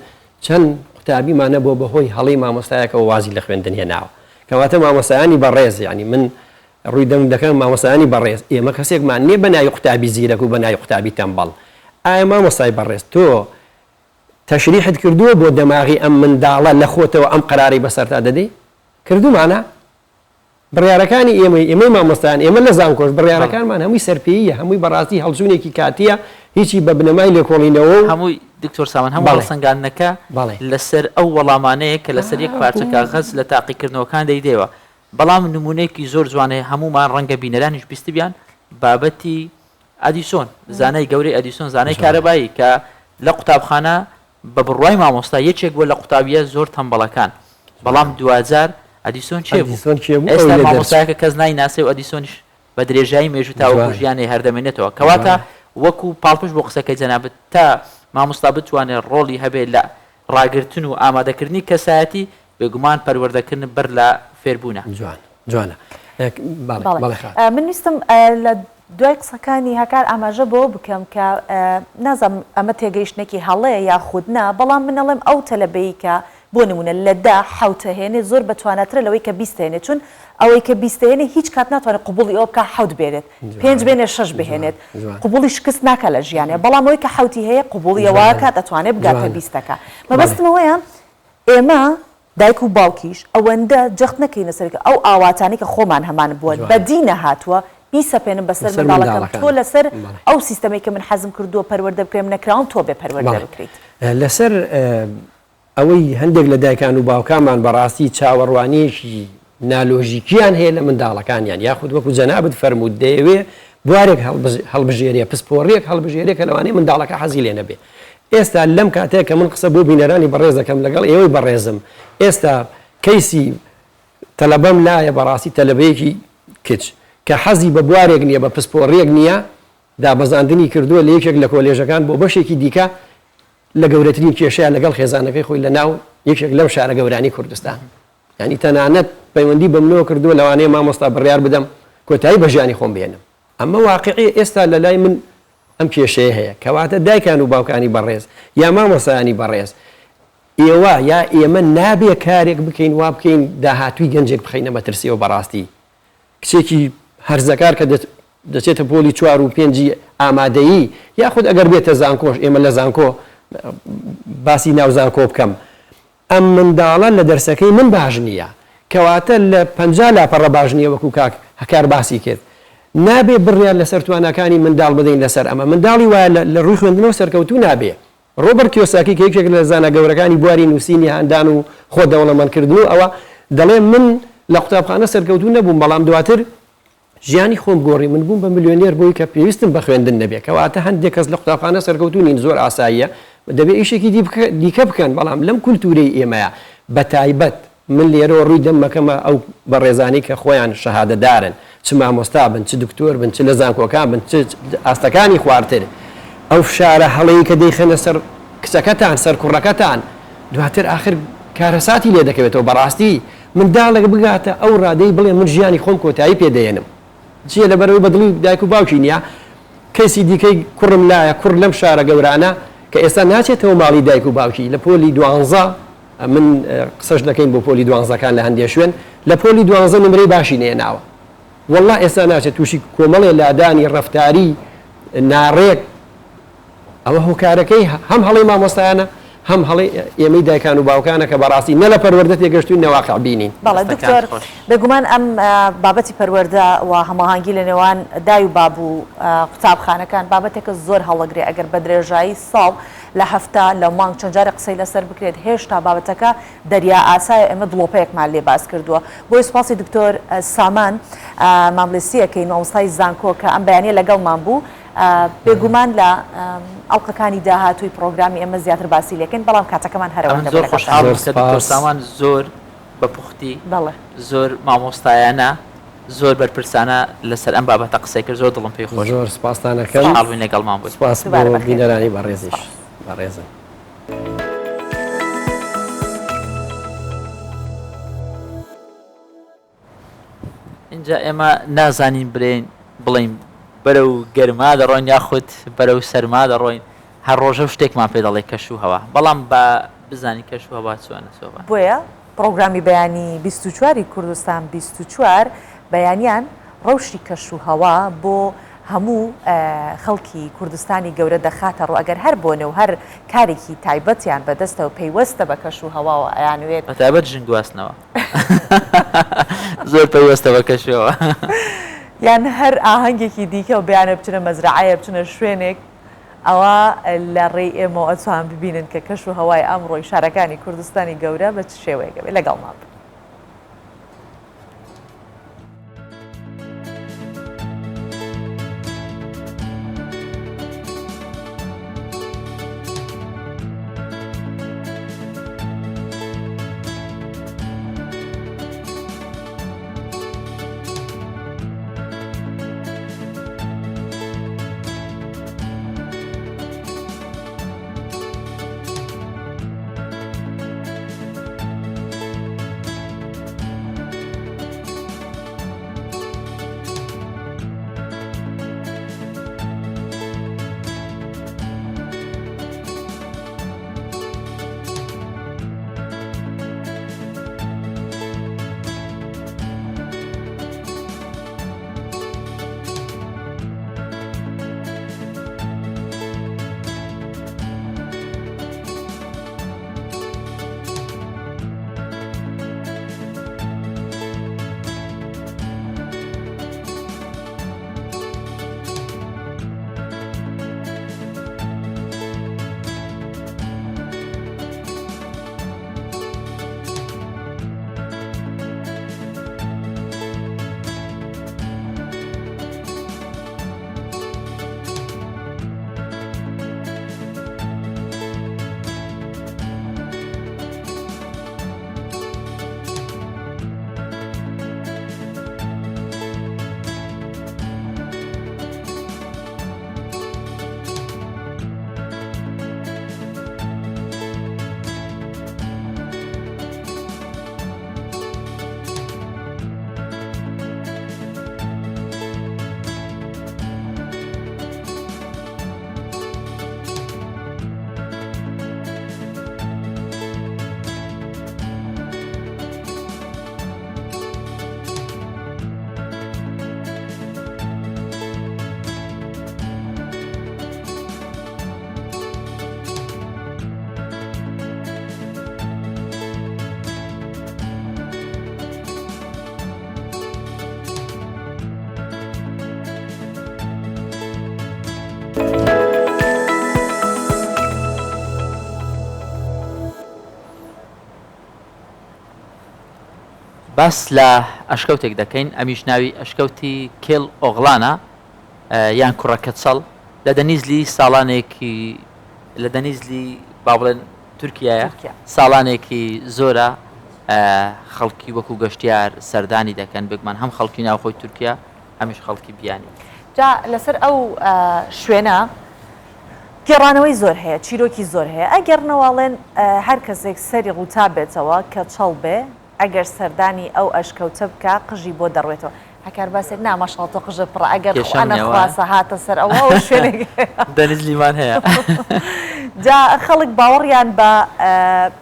چەند قوتابیمانە بۆ بەهۆی هەڵەی مامۆستایەکەوە وازی لە خوێندن هێناوە کەواتە مامۆستایانی بەڕێز ینی من ڕووی دەنگ دەکەم مامۆستایانی بەڕێز ئێمە کەسێکمان نییە بە ناوی قوتابی زیرەک و بە ناوی قوتابی تەنبەڵ ئایا مامۆستای بەڕێز تۆ تەشریحت کردووە بۆ دەماغی ئەم منداڵە لە خۆتەوە ئەم قەراری بەسەرتا دەدەی کردومانە بڕیارەکانی ئێمەی مامۆستایان ئێمە لە زانکۆش بڕیارەکانمان هەمووی سەرپێیە هەمووی بەڕاستی هەڵسوونێکی کاتیە هیچی بە بنەمای لێکۆڵینەوە هەمووی دکتۆر سامان هەموو سنگانەکە لەسەر ئەو وەڵامانەیە کە لەسەر یەک پارچە کاغەز لە تاقیکردنەوەکان دەیدەوە بەڵام نمونەیەکی زۆر جوانەیە هەمومان ڕەنگە بینەرانیش بیستی بیان بابەتی ئەدیسۆن زانای گەورەی ئەدیسۆن زانای کارەبایی کە لە قوتابخانە بە بڕوای مامۆستا یەکێک بووە لە قوتابیە زۆر تەنبەڵەکان بەڵام دوازار ئەدیسۆن چێ بوو ئێستا مامۆستایەکە کەس نایناسێ و ئەدیسۆنیش بە درێژایی مێژوو تاوەکو ژیانی هەردەمێنێتەوە کەواتە وەکو پاڵپش بۆ قسەکەی جەنابەت تا مامۆستا بتوانێت ڕۆڵی هەبێت لە ڕاگرتن و ئامادەکردنی کەسایەتی بێگومان پەروەردەکردن بەر لە فێربوونە جوانە من ویستم لە دوای قسەکانی هەکار ئاماژە بۆ بکەم کە نازانم ئەمە تێگەیشتێکی هەڵەیە یاخودنا بەڵام منەڵێم ئەو تەلەبەیە کە بۆ نمونە لەدا حوتەهێنێ زۆر بەتوانەترە لەوەی کە بیستهێنێت چون ئەوەی کە بیستهێنێ هیچ کات ناتوانێت قوبوڵی ئەو بکە حوت بێنێت 5 بێنێ 6 بهێنێت قوبوڵی شکست ناکە لە ژیانێ بەڵام ئەوەی کە حوتی هەیە قوبوڵی ئەوە کات دەتوانێت بگاتە بیستەکە مەبەستمەوەیە ئێمە دایک و باوکیش ئەوەندە جەخت نەکەینە سەرکە ئەو ئاواتانی کە خۆمان هەمان بووە بەدینە هاتووە بیسەپێنن بەسەر منداڵەکەم تۆ لەسەر ئەو سیستەمێک کە من حەزم کردووە پەروەردە بکرێم نەکراون تۆ بێ پەروەردە بکریت لەسەر ئەوەی هەندێک لە دایکان و باوکامان بەڕاستی چاوەڕوانیەکی نالۆژیکیان هەیە لە منداڵەکانیان یاخود وەکو جەنابەت فەرموود دەیەوێ بوارێک هەڵبژێریە پسپۆڕیەک هەڵبژێریە کە لەوانەیە منداڵەکە حەزی لێ نەبێ ئێستا لەم کاتەیە کە من قسە بۆ بینەرانی بەڕێزەکەم لەگەڵ ئێوەی بەڕێزم ئێستا کەیسی تەلەبەم لایە بەڕاستی تەلەبەیەکی کچ کە حەزی بە بوارێک نییە بە پسپۆڕیەک نییە دابەزاندنی کردووە لە یەکێک لە کۆلێژەکان بۆ بەشێکی دیکە لە گەورەترین کێشەیە لەگەڵ خێزانەکەی خۆی لە ناو یەکێک لەم شارە گەورانی کوردستان ینی تەنانەت پەیوەندی بە منەوە کردووە لەوانەیە مامۆستا بڕیار بدەم کۆتایی بە ژیانی خۆم بێنم ئەمە واقعی ئێستا لە لای من ئەم کێشەیە هەیە کەواتە دایکان و باوکانی بەڕێز یا مامۆستایانی بەڕێز ئێوە یا ئێمە نابێ کارێک بکەین وا بکەین داهاتووی گەنجێک بخەینە مەترسیەوە بەڕاستی کچێکی هەرزەکار کە دەچێتە پۆلی 4 و 5 ئامادەیی یاخود ئەگەر بێتە زانکۆش ئێمە لە زانکۆ باسی ناو زانکۆ بکەم ئەم منداڵە لە دەرسەکەی من باش نییە کەواتە لە 50 لاپەڕە باش نییە وەکو کاک هەکار باسی کرد نابێ بڕیان لەسەر توانەکانی منداڵ بدەین لەسەر ئەمە منداڵی وایە لە ڕووی خوێندنەوە سەرکەوتوو نابێ ڕۆبەرت کیۆساکی کە یەکێک لە زانە گەورەکانی بواری نووسینی هاندان و خۆ دەوڵەمەندکردن و ئەوە دەڵێ من لە قوتابخانە سەرکەوتوو نەبووم بەڵام دواتر ژیانی خۆم گۆڕی من بووم بە ملیۆنێر بۆی کە پێویستم بە خوێندن نەبێ کەواتە هەندێک کەس لە قوتابخانە سەرکەوتوو نین زۆر ئاساییە دەبێت ئیشێکی دیکە بکەن بەڵام لەم کولتورەی ئێمەیە بە تایبەت من لێرەوە ڕووی دەمەکەمە ئەو بەڕێزانی کە خۆیان شەهادەدارن چ مامۆستا بن چ دکتۆر بن چ لە زانکۆکان بن چ ئاستەکانی خواردتر ئەو شارە هەڵەیە کە دەیخەنە سەر کچەکەتان سەر کوڕەکەتان دواتر آخر کارەساتی لێ دەکەوێتەوە بەڕاستی منداڵێک بگاتە ئەو ڕادەی بڵێ من ژیانی خۆم کۆتایی پێدەێنم چیە لەبەرەوەی بەدڵی دایک و باوکی نییە کەسی دیکەی کوڕم لایە کوڕ لەم شارە گەورانە کە ئێستا ناچێتەوە ماڵی دایک و باوکی لە پۆلی 12 من قسەش دەکەین بۆ پۆلی 12کان لە هەندێک شوێن لە پۆلی 12 نمرەی باشی نێناوە والله ئێستا ناچێت تووشی کۆمەڵێ لادانی ڕەفتاری ناڕێک ئەوە هۆکارەکەی هەم هەڵی مامۆستایانە هەم هەڵی ئێمەی دایکان و باوکانە کە بەڕاستی نە لە پەروەردە تێگەشتووی نەواقع بینین بەڵێ دکتۆر بێگومان ئەم بابەتی پەروەردە و هەماهەنگی لە نێوان دای و باب و قوتابخانەکان بابەتێکە زۆر هەڵەگرێ ئەگەر بە درێژایی ساڵ لە هەفتە لە مانگ چەند جارێک قسەی لەسەر بکرێت هێشتا بابەتەکە دەریا ئاسایە ئێمە دڵۆپەیەکمان لێ باس کردووە بۆی سوپاسی دکتۆر سامان ماملێسیەکەی مامۆستای زانکۆ کە ئەم بەیانیە لەگەڵمان بوو بێگومان لە ئەڵلقەکانی داهاتووی پرۆگرامی ئێمە زیاتر باسی لەکەین بەڵام کاتەکەمان هەرەوە زۆر خۆشحاڵم کە دکتۆر سامان زۆر بە پوختی زۆر مامۆستایانە زۆر بەرپرسانە لەسەر ئەم بابەتە قسەی کرد زۆر دڵم پێی خۆش زۆر سپاسدانەکەم حاڵبووین لەگەڵمان بوو سپاس بۆ بینەرانی بەڕێزیش بەڕێزم اینجا ئێمە نازانین بڵین بەرەو گەرما دەڕۆین یاخود بەرەو سەرما دەڕۆین هەر ڕۆژە شتێکمان پێ دەڵێ کەش و هەوا بەڵام بە بزانی کەش و هەوا چۆنە سۆبان بۆیە پرۆگرامی بەیانی 24 کوردستان 24 بەیانیان ڕەوشی کەش و هەوا بۆ هەموو خەڵکی کوردستانی گەورە دەخاتە ڕوو ئەگەر هەر بۆنێ و هەر کارێکی تایبەتیان بەدەستەوە پەیوەستە بە کەش و هەواوە ئەیانوێت بە تایبەت ژنگواستنەوە زۆر پەیوەستە بە کەشەوە یان هەر ئاهەنگێکی دیکە و بیانە بچنە مەزرعایە بچنە شوێنێک ئەوە لە ڕێی ئێمە ئەتوان ببینن کە کەش و هەوای ئەمڕۆی شارەکانی کوردستانی گەورە بە چ شێوەیەکە بێت لەگەڵمان بن. باس لە ئەشکەوتێک دەکەین ئەمیش ناوی ئەشکەوتی کێڵ ئۆغڵانە یان کوڕەکەچەڵ لە دەنیزلی ساڵانێکی لە دەنیزلی با بڵێن تورکایە ساڵانێکی زۆرە خەڵکی وەکو گەشتیار سەردانی دەکەن بگمان هەم خەڵکی ناوخۆی تورکیا هەمیش خەڵکی بیانی جا لەسەر ئەو شوێنە گێڕانەوەی زۆر هەیە چیرۆکی زۆر هەیە ئەگەرنەوەڵێن هەر کەسێک سەری ڕووتا بێتەوە کە چەڵ بێ ئەگەر سەردانی ئەو ئەشکەوتە بکە قژی بۆ دەڕێتەوە هەکار باسێت نامەشڵاتە قژە پڕ ئەگەر ئەنەخواسە هاتە سەر ئەوە شوێنێک دەنیزلیمان هەیە جا خەڵک باوەڕیان بە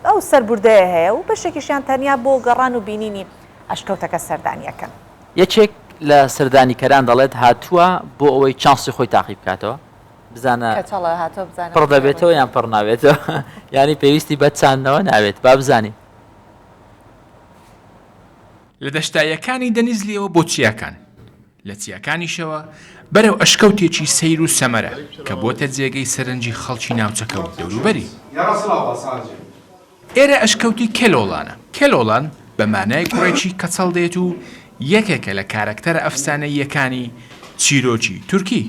ئەو سەربوردەیە هەیە و بەشێکیشیان تەنیا بۆ گەڕان و بینینی ئەشکەوتەکە سەردانیەکەن یەکێک لە سەردانیکەران دەڵێت هاتووە بۆ ئەوەی چانسی خۆی تاقی بکاتەوە بزانە پڕ دەبێتەوە یان پڕ ناوێتەوە ینی پێویستی بەچاندنەوە ناوێت با بزانین لە دەشتایەکانی دەنیزلیەوە بۆ چیاکان لە چیاکانیشەوە بەرەو ئەشکەوتێکی سەیر و سەمەرە کە بۆتە جێگەی سەرنجی خەڵکی ناوچەکە و دەوروبەری ئێرە ئەشکەوتی کێلۆڵانە کێلۆڵان بە مانای کوڕێکی کەچەڵ دێت و یەکێکە لە کارکتەرە ئەفسانەییەکانی چیرۆکی تورکی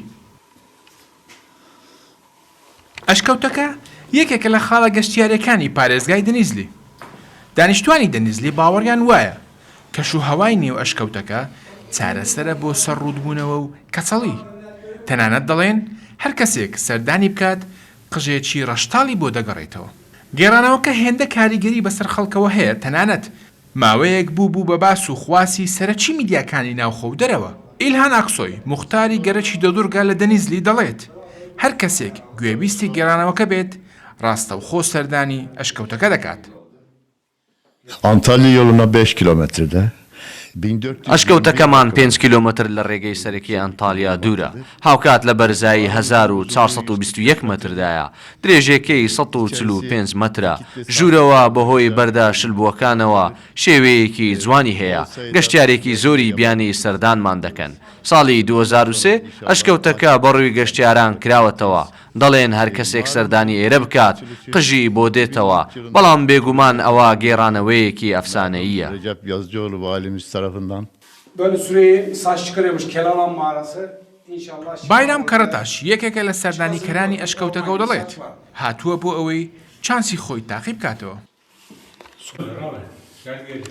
ئەشکەوتەکە یەکێکە لە خاڵە گەشتیارەکانی پارێزگای دەنیزلی دانیشتوانی دەنیزلی باوەڕیان وایە کەشوهەوای نێو ئەشکەوتەکە چارەسەرە بۆ سەرڕوودبوونەوە و کەچەڵی تەنانەت دەڵێن هەر کەسێک سەردانی بکات قژێکی ڕەشتاڵی بۆ دەگەڕێتەوە گێڕانەوەکە هێندە کاریگەری بەسەر خەڵکەوە هەیە تەنانەت ماوەیەک بوو بە باس و خواسی سەرەکی میدیاکانی ناوخۆ و دەرەوە ئیلهان ئاکسۆی موختاری گەرەکی دۆدورگا لە دەنیزلی دەڵێت هەر کەسێک گوێبیستی گێڕانەوەکە بێت ڕاستەوخۆ سەردانی ئەشکەوتەکە دەکات Antalya yoluna 5 kilometrede. ئەشکەوتەکەمان 5 کیلۆمەتر لە ڕێگەی سەرەکی ئەنتالیا دوورە هاوکات لە بەرزایی 1421 متردایە درێژێکەی 145 مترە ژوورەوە بەهۆی بەردا شلبووەکانەوە شێوەیەکی جوانی هەیە گەشتیارێکی زۆری بیانی سەردانمان دەکەن ساڵی 2003 ئەشکەوتەکە بەڕووی گەشتیاران کراوەتەوە دەڵێن هەر کەسێک سەردانی ئێرە بکات قژی بۆ دێتەوە بەڵام بێگومان ئەوە گێڕانەوەیەکی ئەفسانەییە بایرام کەڕەتاش یەکێکە لە سەردانیکەرانی ئەشکەوتەکە و دەڵێت هاتووە بۆ ئەوەی چانسی خۆی تاقی بکاتەوە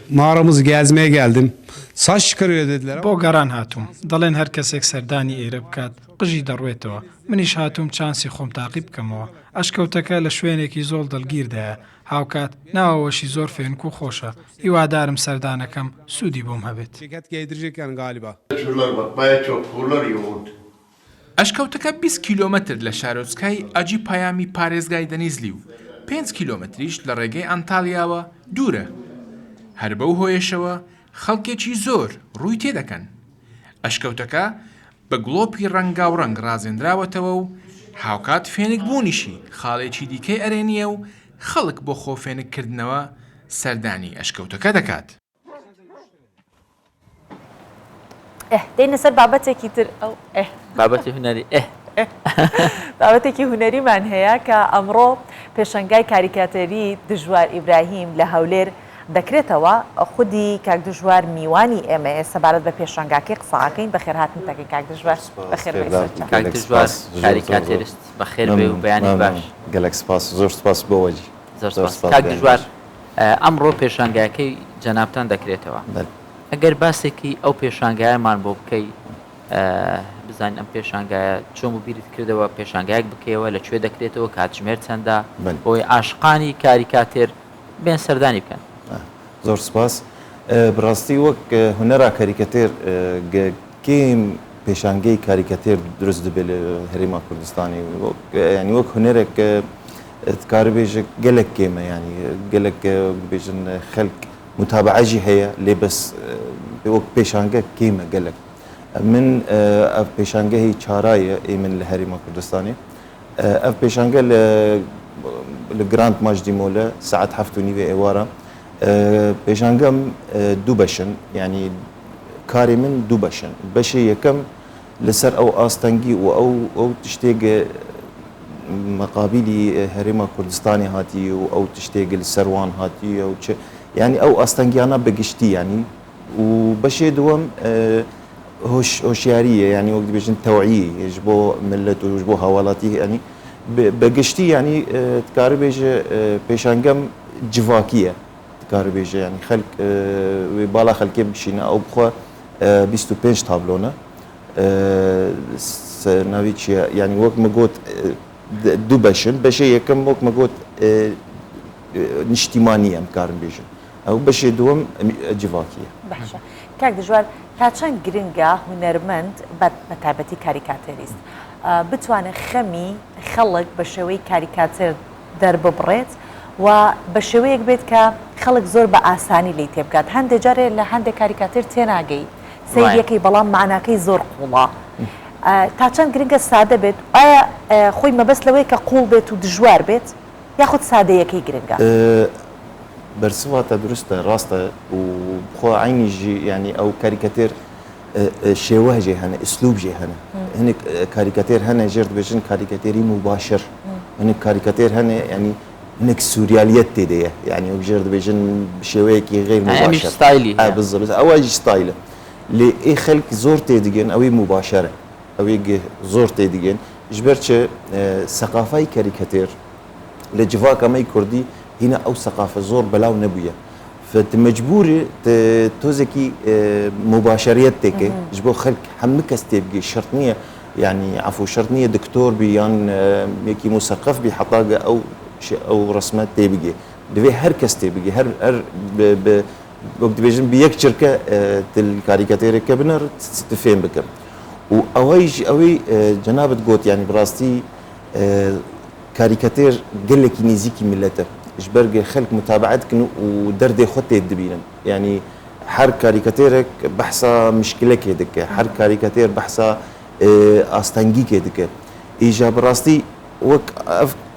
Mağaramız gezmeye geldim. Saç çıkarıyor dediler. بۆ گەڕان هاتووم دەڵێن هەر کەسێک سەردانی ئێرە بکات قژی دەڕوێتەوە منیش هاتووم چانسی خۆم تاقی بکەمەوە ئەشکەوتەکە لە شوێنێکی زۆر دڵگیردایە هاوکات ناوەوەشی زۆر فێنک و خۆشە هیوادارم سەردانەکەم سوودی بۆم هەبێت ئەشکەوتەکە 20 کیلۆمەتر لە شارۆچکای ئەجی پایامی پارێزگای دەنیزلی و 5 کیلۆمەتریش لە ڕێگەی ئەنتالیاوە دوورە هەر بەو هۆیشەوە خەڵکێکی زۆر ڕووی تێدەکەن ئەشکەوتەکە بە گڵۆپی ڕەنگا و ڕەنگ ڕازێنراوەتەوە و هاوکات فێنک بوونیشی خاڵێکی دیکەی ئەرێنیە و خەڵک بۆ خۆ فێنککردنەوە سەردانی ئەشکەوتەکە دەکات دێنە سەر بابەتێکی تر ئەو بابەتی هونەری بابەتێکی هونەریمان هەیە کە ئەمڕۆ پێشەنگای کاریکاتەری دژوار ئیبراهیم لە هەولێر دەکرێتەوە خودی کاک دژوار میوانی ئێمە سەبارەت بە پێشەنگاکەی قساکەین بەخێر هاتن تاکەی کاک دژوار بەخێر کاک دژوار کاریکاتێریست بەخێر بێ و بەیانی باش گەلێک سپاس زۆر سپاس بۆوەجی زۆر سپاس کاک دژوار ئەمڕۆ پێشەنگاکەی جەنابتان دەکرێتەوە ئەگەر باسێکی ئەو پێشانگایەمان بۆ بکەی بزانین ئەم پێشانگایە چۆن و بیرت کردەوە پێشانگایەک بکەیەوە لەکوێ دەکرێتەوە کاتژمێر چەندە بۆی عاشقانی کاریکاتێر بێن سەردانی بکەن زۆر سپاس بڕاستی وەک هونەرا کاریکاتێر کێم پێشانگەی کاریکاتێر دروست دەبێت لە هەرێما کوردستانی ینی وەک هونەرێک کاربێژە گەلێک کێمە ینی گەلێک بێژن خەلک متابعەجی هەیە لێ بەس وەک پێشانگە کێمە گەلک من ئەف پێشانگە هی چارایە ئێ من لە هەرێما کوردستانی ئەف پێشانگە لە گراند ماژدیمۆلە سعات 7:30 ئێوارە پێشانگەم دوو بەشن ینی کاری من دوو بەشن بەشی یەکەم لەسەر ئەو ئاستەنگی و ئەو تشتێک مەقابلی هەرێما کوردستانی هاتی و ئەو تشتێک سەروان هاتی و ینی ئەو ئاستەنگیانە بەگشتی ینی وبشي دوم هوشياريه يعني وقت بيجن توعيه يجبو ملته ويجبو هوالاتي يعني بقشتي يعني تكاري بيجي بيشانقم جواكيه تكاري بيجي يعني خلق بالا خلقي بشينا او بخوا 25 تابلونا ناويتش يعني وقت ما قلت دو بشي يكم وقت ما قلت نشتیمانی ام کارم بیشن او بشه دوم جواکیه باشە کاک دژوار تا چەند گرنگە هونەرمەند بەتابەتی کاریکاتەریست بتوانێت خەمی خەڵک بە شێوەی کاریکاتەر دەرببڕێت و بە شێوەیەک بێت کە خەڵک زۆر بە ئاسانی لی تێبگات هەندێک جارێ لە هەندێک کاریکاتەر تێناگەی سەیرەکەی بەڵام معناکەی زۆر قوڵە تا چەند گرنگە سادە بێت ئایا خۆی مەبەست لەوەی کە قوڵ بێت و دژوار بێت یاخود سادەیەکەی گرنگە برسواتە درستە ڕاستە و بخۆ عینیژی ینی ئەو کاریکەتێر شێوەژێ هەنە ئسلوبژێ هەنە هەنێک کاریکەتێر هەنە ژێر بێژن کاریکەتێری مباشر هەنێک کاریکەتێر هەنێ ینی هەنێک سووریالیەت تێدەیە ینی ئەو ژێر دەبێژن شێوەیەکی غیر مباشر بالضبط ئەوەی ستایلە لێ ئێ خەڵک زۆر تێدیگەن ئەوەی مباشرە ئەوەی زۆر تێدیگەن ژبەر چ سەقافای کاریکەتێر لە جڤاکەمەی کوردی هنا او ثقافه زور بلاو نبويه فمجبوري توزكي مباشريتك جبو خلق حمكس تبقي شرطنيه يعني عفوا شرطنيه دكتور بيان يكي مثقف بحطاقه او رسمات تبقي دبي هر كس تبقي هر وقت بيجن بيك شركه الكاريكاتير كبنر تفهم بكم واوي جناب تقول يعني براستي كاريكاتير قال لك نيزيكي ملته جبرج خلق متابعتك ودردي خطي الدبينا يعني حر كاريكاتيرك بحثا مشكلة كيدك حر كاريكاتير بحثا أستنجي كيدك إيجاب راستي وك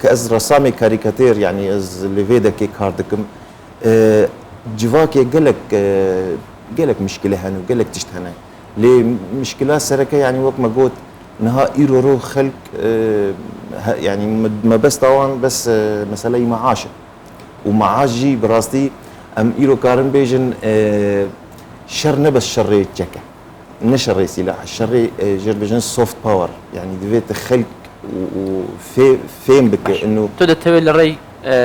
كأز رسامي كاريكاتير يعني أز لفيدا كي كاردكم جواكي قالك مشكلة هنا وقالك تشتهنا ليه مشكلة سركة يعني وك ما قلت نها إيرو خلق يعني ما بس طبعا بس مسألة معاشه ومعاش جي براستي ام إيرو كارن بيجن شر نبس شري تشكا نشري سلاح الشري جر بيجن سوفت باور يعني دفيت خلق وفين بك انه تقدر تقول للري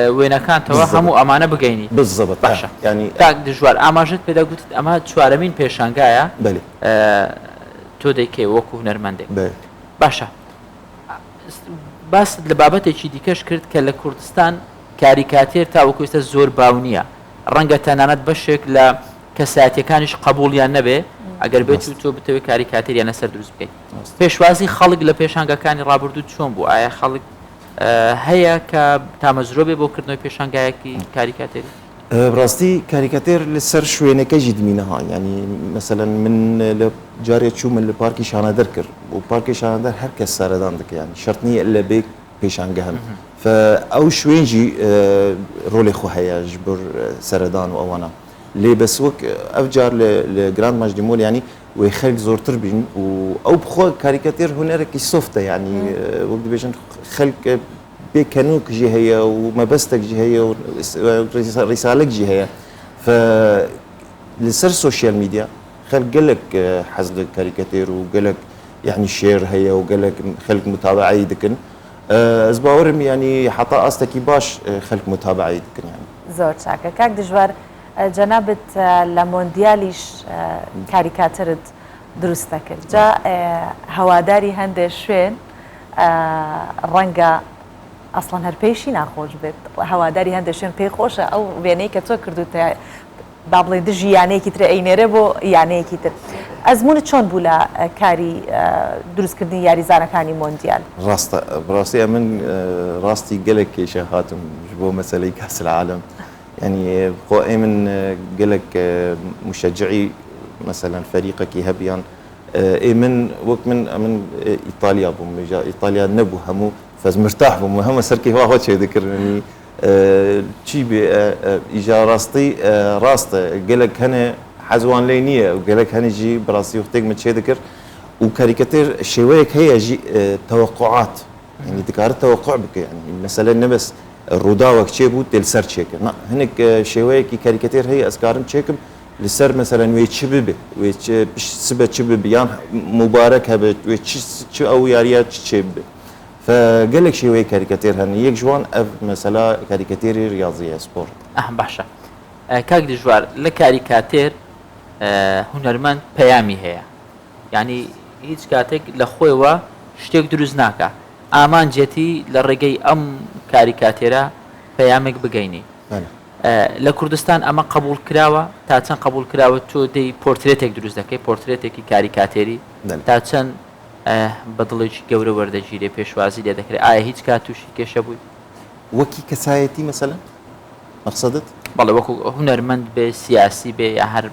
وين كان توهموا امانه بقيني بالضبط باشا يعني تاك دجوار اماجت بدا قلت اما شوارمين بيشانغايا بله تو ديكي وكو هنرمندك بله باشا بس لبابەتێکی دیکەش کرد کە لە کوردستان کاریکاتێر تاوەکو ئێستا زۆر باو نییە ڕەنگە تەنانەت بەشێک لە کەساتیەکانیش قبوڵیان نەبێ ئەگەر بێت و تۆ بتەوێت کاریکاتێریان لەسەر دروست بکەیت پێشوازی خەڵک لە پێشانگەکانی ڕابردوو چۆن بوو ئایا خەڵک هەیە کە تامەزرۆ بێ بۆ کردنەوەی پێشانگایەکی کاریکاتێری براستي كاريكاتير لسر شوينه كجد منها يعني مثلا من جاريه شو من الباركي شانادر كر وباركي شانادر هركس سردان دك يعني شرطني الا بيك بيشانجهم فاو شوينجي رولي خو هيا جبر سردان وانا لي بس وك افجار لجراند ماج ديمول يعني ويخلق زور تربين او بخو كاريكاتير هناك سوفته يعني وقت بيجن خلق بيكنوك جي هي ومبستك جي هي ورسالك جي هي ف لسر السوشيال ميديا خلق لك حزل الكاريكاتير وقالك يعني شير هي وقالك خلق متابعي دكن ازباورم يعني حتى استكي باش خلق متابعي دكن يعني زور شاكا كاك دجوار جنابت لموندياليش كاريكاتير درست کرد جا هواداری هنده شوين رنگا اصلا هر پیشی نخوش بید هواداری هنده شوين پی خوشه او وینه که تو کردو تا بابلی دژی یعنی کی تر اینره بو یعنی کی تر ازمون چون بولا کاری درست کردن یاری زانکانی موندیال راستي من راستي قلك يا شيخاتم جبوا مسألة كأس العالم يعني قائم قلك مشجعي مثلا فريقك يهبيان من وقت من ايطاليا بوم ايطاليا نبو همو فاز مرتاح بوم هم سركي واحد شيء ذكر يعني شي اجا راستي راست قالك هنا حزوان لينيه وقالك هنا جي براسي وقتك من شيء ذكر وكاريكاتير شويك هي جي توقعات يعني ذكر توقع بك يعني مثلا نبس الروداوك شيبو تل سر شيك هناك شويك كاريكاتير هي اسكارن شيكم لسر مثلا وی چی ببه وی چه سبب چی ببه یان مبارک هبه وی چی او یاریا چی ببه فقالك شوي كاريكاتير هن يك جوان اف مثلا كاريكاتير رياضيه سبورت باشە کاک دژوار لە کاریکاتێر هونەرمەند پەیامی هەیە یعنی هیچ کاتێک لە خۆیەوە شتێک دروست ناکە ئامانجێتی لە ڕێگەی ئەم کاریکاتێرە پەیامێک بگەینی لە کوردستان ئەمە قبول کراوە تا چەند قبول کراوە تۆ دەی پۆرترێتێک دروست دەکەی پۆرترێتێکی کاریکاتێری تا چەند بەدڵێکی گەورە وەردەگیرێ پێشوازی لێ دەکرێت ئایا هیچ کات تووشی کێشە بووی وەکی کەسایەتی مثلا مقصدت بەڵێ وەکو هونەرمەند بێ سیاسی بێ یا هەر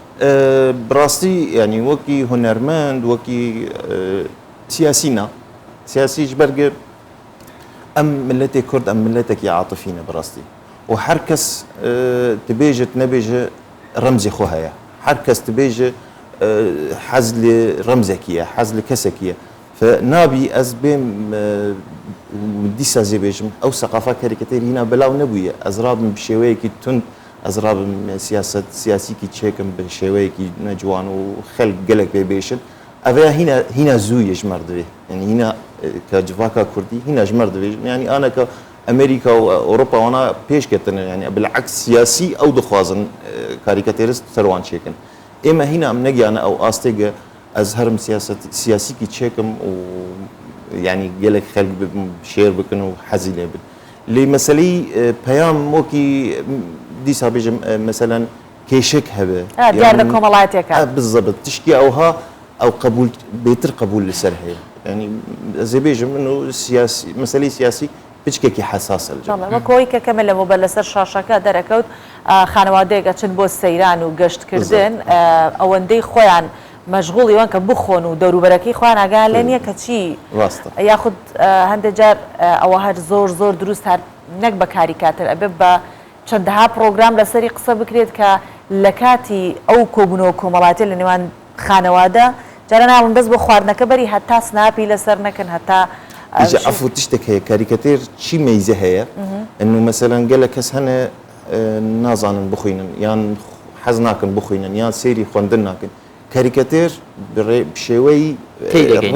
بڕاستی ینی وەکی هونەرمەند وەکی سیاسینا سیاسیش بەرگە ئەم ملەتێک کورد ئەم ملەتێکی عاتفینە بڕاستی و هەر کەس تبێژت نەبێژە ڕەمزی خۆ هەیە هەر کەس تبێژە حەز لێ ڕەمزێکیە حەز لە کەسێکیە فنابی ئەس بێم دیسازێ بێژم ئەو سەقافا کاریکەتێری هینا بەلاو نەبوویە ئەزرابم بشێوەیەکی تند ئەزرابم سیاست سیاسیکی چێکم بە شێوەیەکی نەجوان و خەلک گەلێک پێ بێشن ئەvەیە هینا زوویە ژمەر دەوێ ینی هینا کە جڤاکا کوردی هینا ژمەر دەوێ ینی ئانەکە ئەمریکا و ئەوروپا وانە پێشکەتن ینی بالعکس سیاسی ئەو دەخوازن کاریکەتێرست سەروان چێکن ئێمە هینا ئەم نەگیانە ئەو ئاستێگە ئەز هەرم سیاسیکی چێکم و ینی گەلێک خەلک شێر بکن و حەزی لێ بن لێ مەسەلەی پەیام وەکی دیسا بێژم مەسەلەن کێشێک هەبێ دیار لە کۆمەڵایەتێکە بالضبط تشکی ئەوها ئەو قبول بێتر قبول لەسەر هەیە ینی ئەزێ بێژم من و سیاسی مەسەلەی سیاسی پچکێکی حساسە وەکەوەی کە کەمە لە مۆبایل لەسەر شاشەکە دەرەکەوت خانەوادەیەک ئەچن بۆ سەیران و گەشتکردن ئەوەندەی خۆیان مەشغوڵیوان کە بخۆن و دەوروبەرەکەی خۆیان ئاگان لێ نییە کە چی یاخود هەندێک جار ئەوە هەر زۆر دروست هەر نەک بە کاریکاتر ئەبێ بە چەندەها پرۆگرام لەسەری قسە بکرێت کە لە کاتی ئەو کۆبوونەوە کۆمەڵاتی لە نێوان خانەوادە جارە ناون بەس بۆ خواردنەکە بەری هەتا سناپی لەسەر نەکەن هەتا عفو تشتێک هەیە کاریکەتێر چی مەیزە هەیە ئەنو مەسەلەن گەلە کەس هەنە نازانن بخوێنن یان حەز ناکەن بخوێنن یان سێری خوێندن ناکەن کاریکەتێر بشێوەی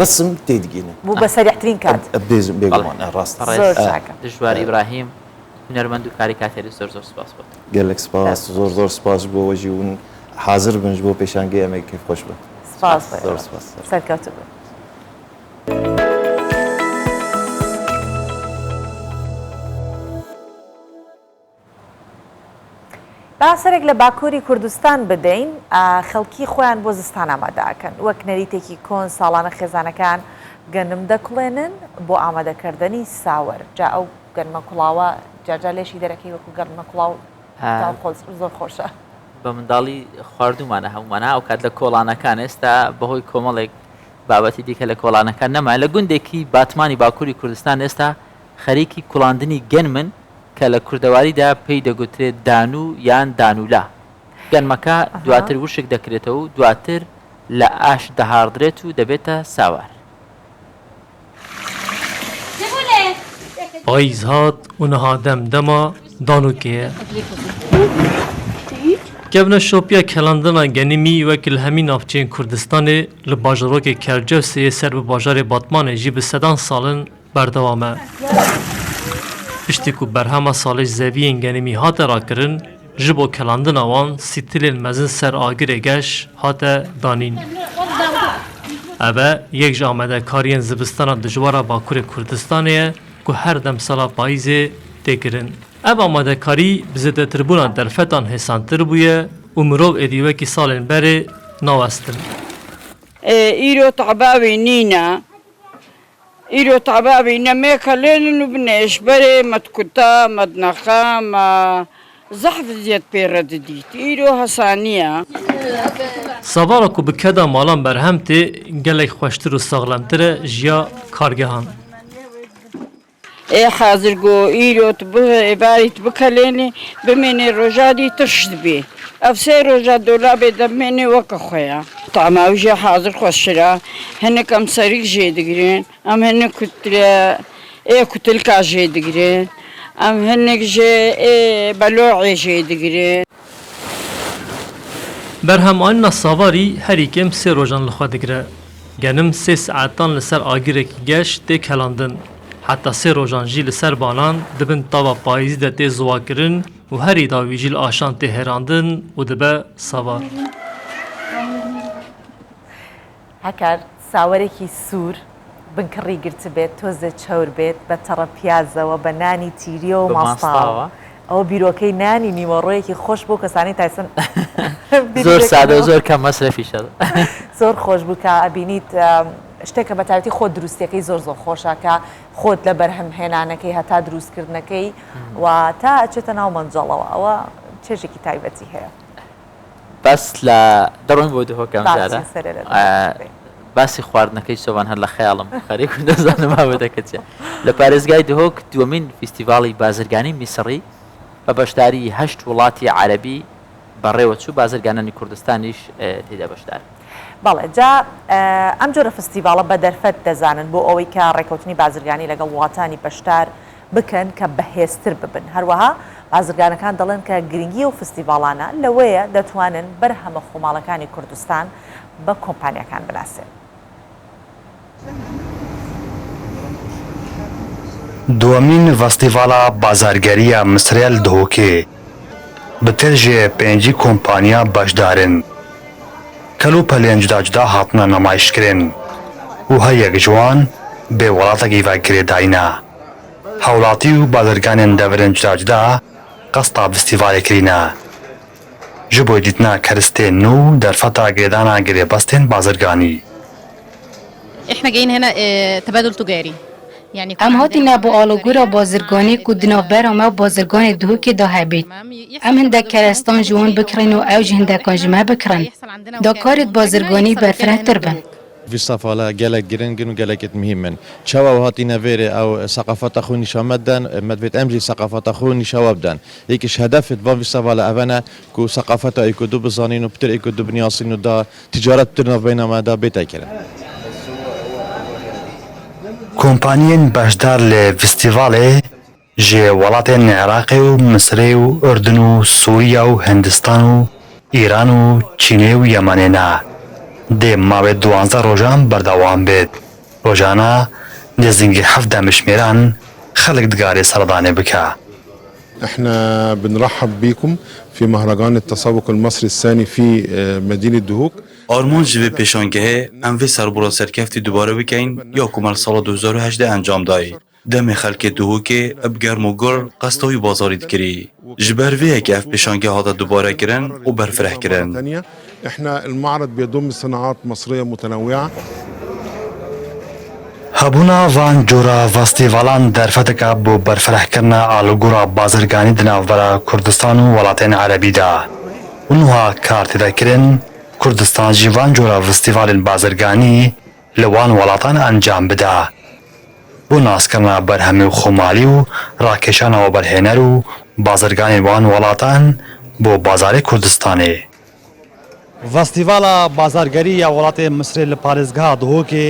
ڕسم تێدگینە بوو بە سەریحترین کات بێگومان ڕاست دژوار ئیبراهیم هونەرمەند و کاریکاتێری زۆر سپاس بۆت گەلێک سپاس زۆر سپاس بۆ وەژی ون حاضر بنج بۆ پێشانگەی ئەمە کەف خۆش بێت سپاس سەرکەوتو بێت باسەرێک لە باکووری کوردستان بدەین خەڵکی خۆیان بۆ زستان ئامادەکەن وەک نەریتێکی کۆن ساڵانە خێزانەکان گەنم دەکڵێنن بۆ ئامادەکردنی ساوەر جا ئەو گەنمە کوڵاوە جاجا لێشی دەرەکەی وەکو گەنمە کوڵاو زۆر خۆشە بە منداڵی خواردومانە هەمومانە ئەو کات لە کۆڵانەکان ئێستا بەهۆی کۆمەڵێک بابەتی دیکە لە کۆڵانەکان نەما لە گوندێکی باتمانی باکووری کوردستان ئێستا خەریکی کوڵاندنی گەنمن کە لە کوردەواریدا پێی دەگوترێت دانو یان دانولا گەنمەکە دواتر وشک دەکرێتەوە و دواتر لە ئاش دەهاردرێت و دەبێتە ساوار پاییز هات و نەها دەمدەما دانوکەیە کەبنە شۆپیا کەلاندنا گەنمی وەکل هەمی ناوچەیەن کوردستانê li bajarokê Kercewseyê ser bi bajarê Batmanê jî bi sedan salin berdewam e. Piştî ku berhema salê zeviyên genimî hate rakirin, ji bo kelandina wan sîtilên mezin ser agirê geş hate danîn. Ev e yek ji amedekariyên zivistana dijwara Bakurê Kurdistanê ye ku her demsala payîzê têkirin. Ev amadekarî bi zêdetirbûna derfetan hêsantir bûye û mirov êdîwekî salên berê nawestin. îro tebavê nîne îro tebavê nemêka lênin û binêş berê medkuta mednexa me zehf ziyet pê re didît îro hesaniye. Savara ku bi keda malan berhem tê gelek xweştir û saxlemtir e jiya kargehan. حاضر گو ایرو تو بارید بکلینی بمینی روزادی ترشد بی افسر روزاد دولابی دمینی وک خویا طعم اوجه حاضر خوشرا هن کم سریک جیدگرین ام هن کتل کا جیدگرین ام هن جه بلوع جیدگرین بەرهەمانە ساواری هەریکەم سێ ڕۆژان لەخوا دەگرە گەنم سێ سعاتان لەسەر ئاگرێکی گەشت تێک هەلاندن حتا سێ ڕۆژان ژی لەسەر بانان دەبن تاوا پاییزی دە تێ زواکردن و هەری داویژی لە ئاشان تێ هێراندن و دەبە ساوار. هەکار ساوەرێکی سوور بنکڕی گرت بێت تۆزە چەور بێت بە تەڕە پیازەوە بە نانی تیریە و ماستاوە ئەوە بیرۆکەی نانی نیوەڕۆیەکی خۆش بۆ کەسانی تایسن زۆر سادە زۆر کەم مەسرەفیشە زۆر خۆش بووکە ئەبینیت شتێکە بە تایبەتی خۆت دروستیەکەی زۆر خۆشەکە خۆت لە بەرهەم هێنانەکەی هەتا دروستکردنەکەی و تا ئەچێتە ناو مەنجەڵەوە ئەوە چێژێکی تایبەتی هەیە. بەس لە دەڕۆین بۆ دهۆکەم جارە باسی خواردنەکەی سۆڤان هەر لە خەیاڵم خەریک و دەزانم هاوێتەکە چێ لە پارێزگای دهۆک دووەمین فیستیڤاڵی بازرگانی میسڕی بە بەشداری 8 وڵاتی عەرەبی بەڕێوە چوو بازرگانانی کوردستانیش تێدا بەشدار. بەڵێ جا ئەم جۆرە فستیڤاڵە بە دەرفەت دەزانن بۆ ئەوەی کە ڕێکەوتنی بازرگانی لەگەڵ وڵاتانی بەشدار بکەن کە بەهێزتر ببن. هەروەها بازرگانەکان دەڵێن کە گرنگی و فستیڤاڵانە لەوەیە دەتوانن بەرهەمە خۆماڵەکانی کوردستان بە کۆمپانیەکان بناسێن. دووەمین فستیڤاڵە بازارگەریە مسرێل دهۆکێ بتێژێ 5 کۆمپانیا بەشدارن کەلو پەلێن جودا جودا هاتنە نەمایشکردن و هەیەک جوان بێ وڵاتێکی ڤەگرێداینە هەوڵاتی و بازرگانên deverên cuda cuda qesta festîvalekirîne ji bo dîtina keristên nû derfeta girêdana girêbestên bazirganî. احنا جايين هنا تبادل تجاري يعني ام هاتینا بۆ ئاڵوگۆرە بازرگانî ku di navbera me bazirganê dihûkê de hebît em hindek kerestan ji wan bikirin û ew ji hindekan ji me bikirin da karê bazirganî berfirehtir bin. فيستافالا جالك جرينجن وجالك مهما شوا وهاتينا فيري او ثقافات اخوني شامدان مدفت امجي ثقافات اخوني شوابدان هيكش هدف فان فيستافالا افانا كو ثقافات ايكو دو بزانين وبتر ايكو دو بنياسين ودا تجارت بترنا بينما دا بيتا كده کۆمپانیên بەشدار لە فستیڤالê ji welatên Iraqê û Misrê û Urdun û Sûriya û Hindistan û Îran û Çînê û Yemenê ne dê mavê 12 rojan berdewam bêt. Rojana nêzîngî 7 demişmêran xelek digarê serdanê bike. احنا بنرحب بكم في مهرجان التسوق المصري الثاني في مدينة دهوك. آرمان ji vê pêşangehê em vê serbûra serkeftî dubare bikin ya ku mal sala 2018 encam dayê. Demê xelkê Duhokê eb germ û gur qesta wî bazarî dikirî. Ji ber vê yekê ev pêşangeh hata dubare kirin û berfireh kirin. احنا المعرض بيضم صناعات مصرية متنوعة. Hebûna van cora festîvalan derfeteka bû berfirehkirina alûgora bazirganî di navbera Kurdistan û welatên Erebî de. Wiha kar têde kirin Kurdistan jî van cora festîvalên bazirganî li wan welatan encam bide. Bû naskirina berhemî û xwemalî û rakeşana weberhêner û bazirganên wan welatan bû bazarê Kurdistanê. فستیوالا بازارگەری یا وڵاتی مسرێ لە پارێزگا دهۆکێ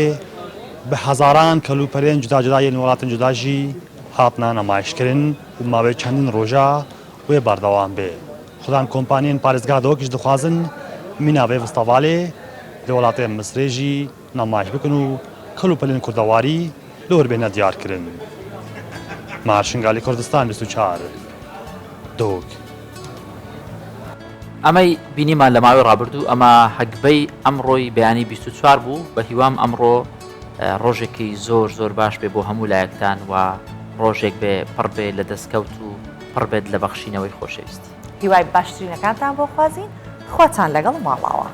بە هەزاران کەلوپەرێن جودا جودایên وڵاتên جودا jî hatine nemaişkirin û mavê çendîn roja wê berdewam bê. Xudan kompaniyên parêzgeha dihokê ji dixwazin mîna vê festivalê li welatê Misrê jî nemayiş bikin û kelûpelên kurdewarî li wir bêne diyar kirin. Marşingalî Kurdistan 24 Dihok. ئەمەی بینیمان لە ماوەی ڕابردوو ئەمە هەگبەی ئەمڕۆی بەیانی 24 بوو بە هیوام ئەمڕۆ ڕۆژێکی زۆر زۆر باش بێ بۆ هەموو لایەکتان و ڕۆژێک بێ پڕ بێ لە دەستکەوت و پڕ بێت لە بەخشینەوەی خۆشەویستی. هیوای باشترینەکانتان بۆ خوازین خۆتان لەگەڵ ماڵاوە.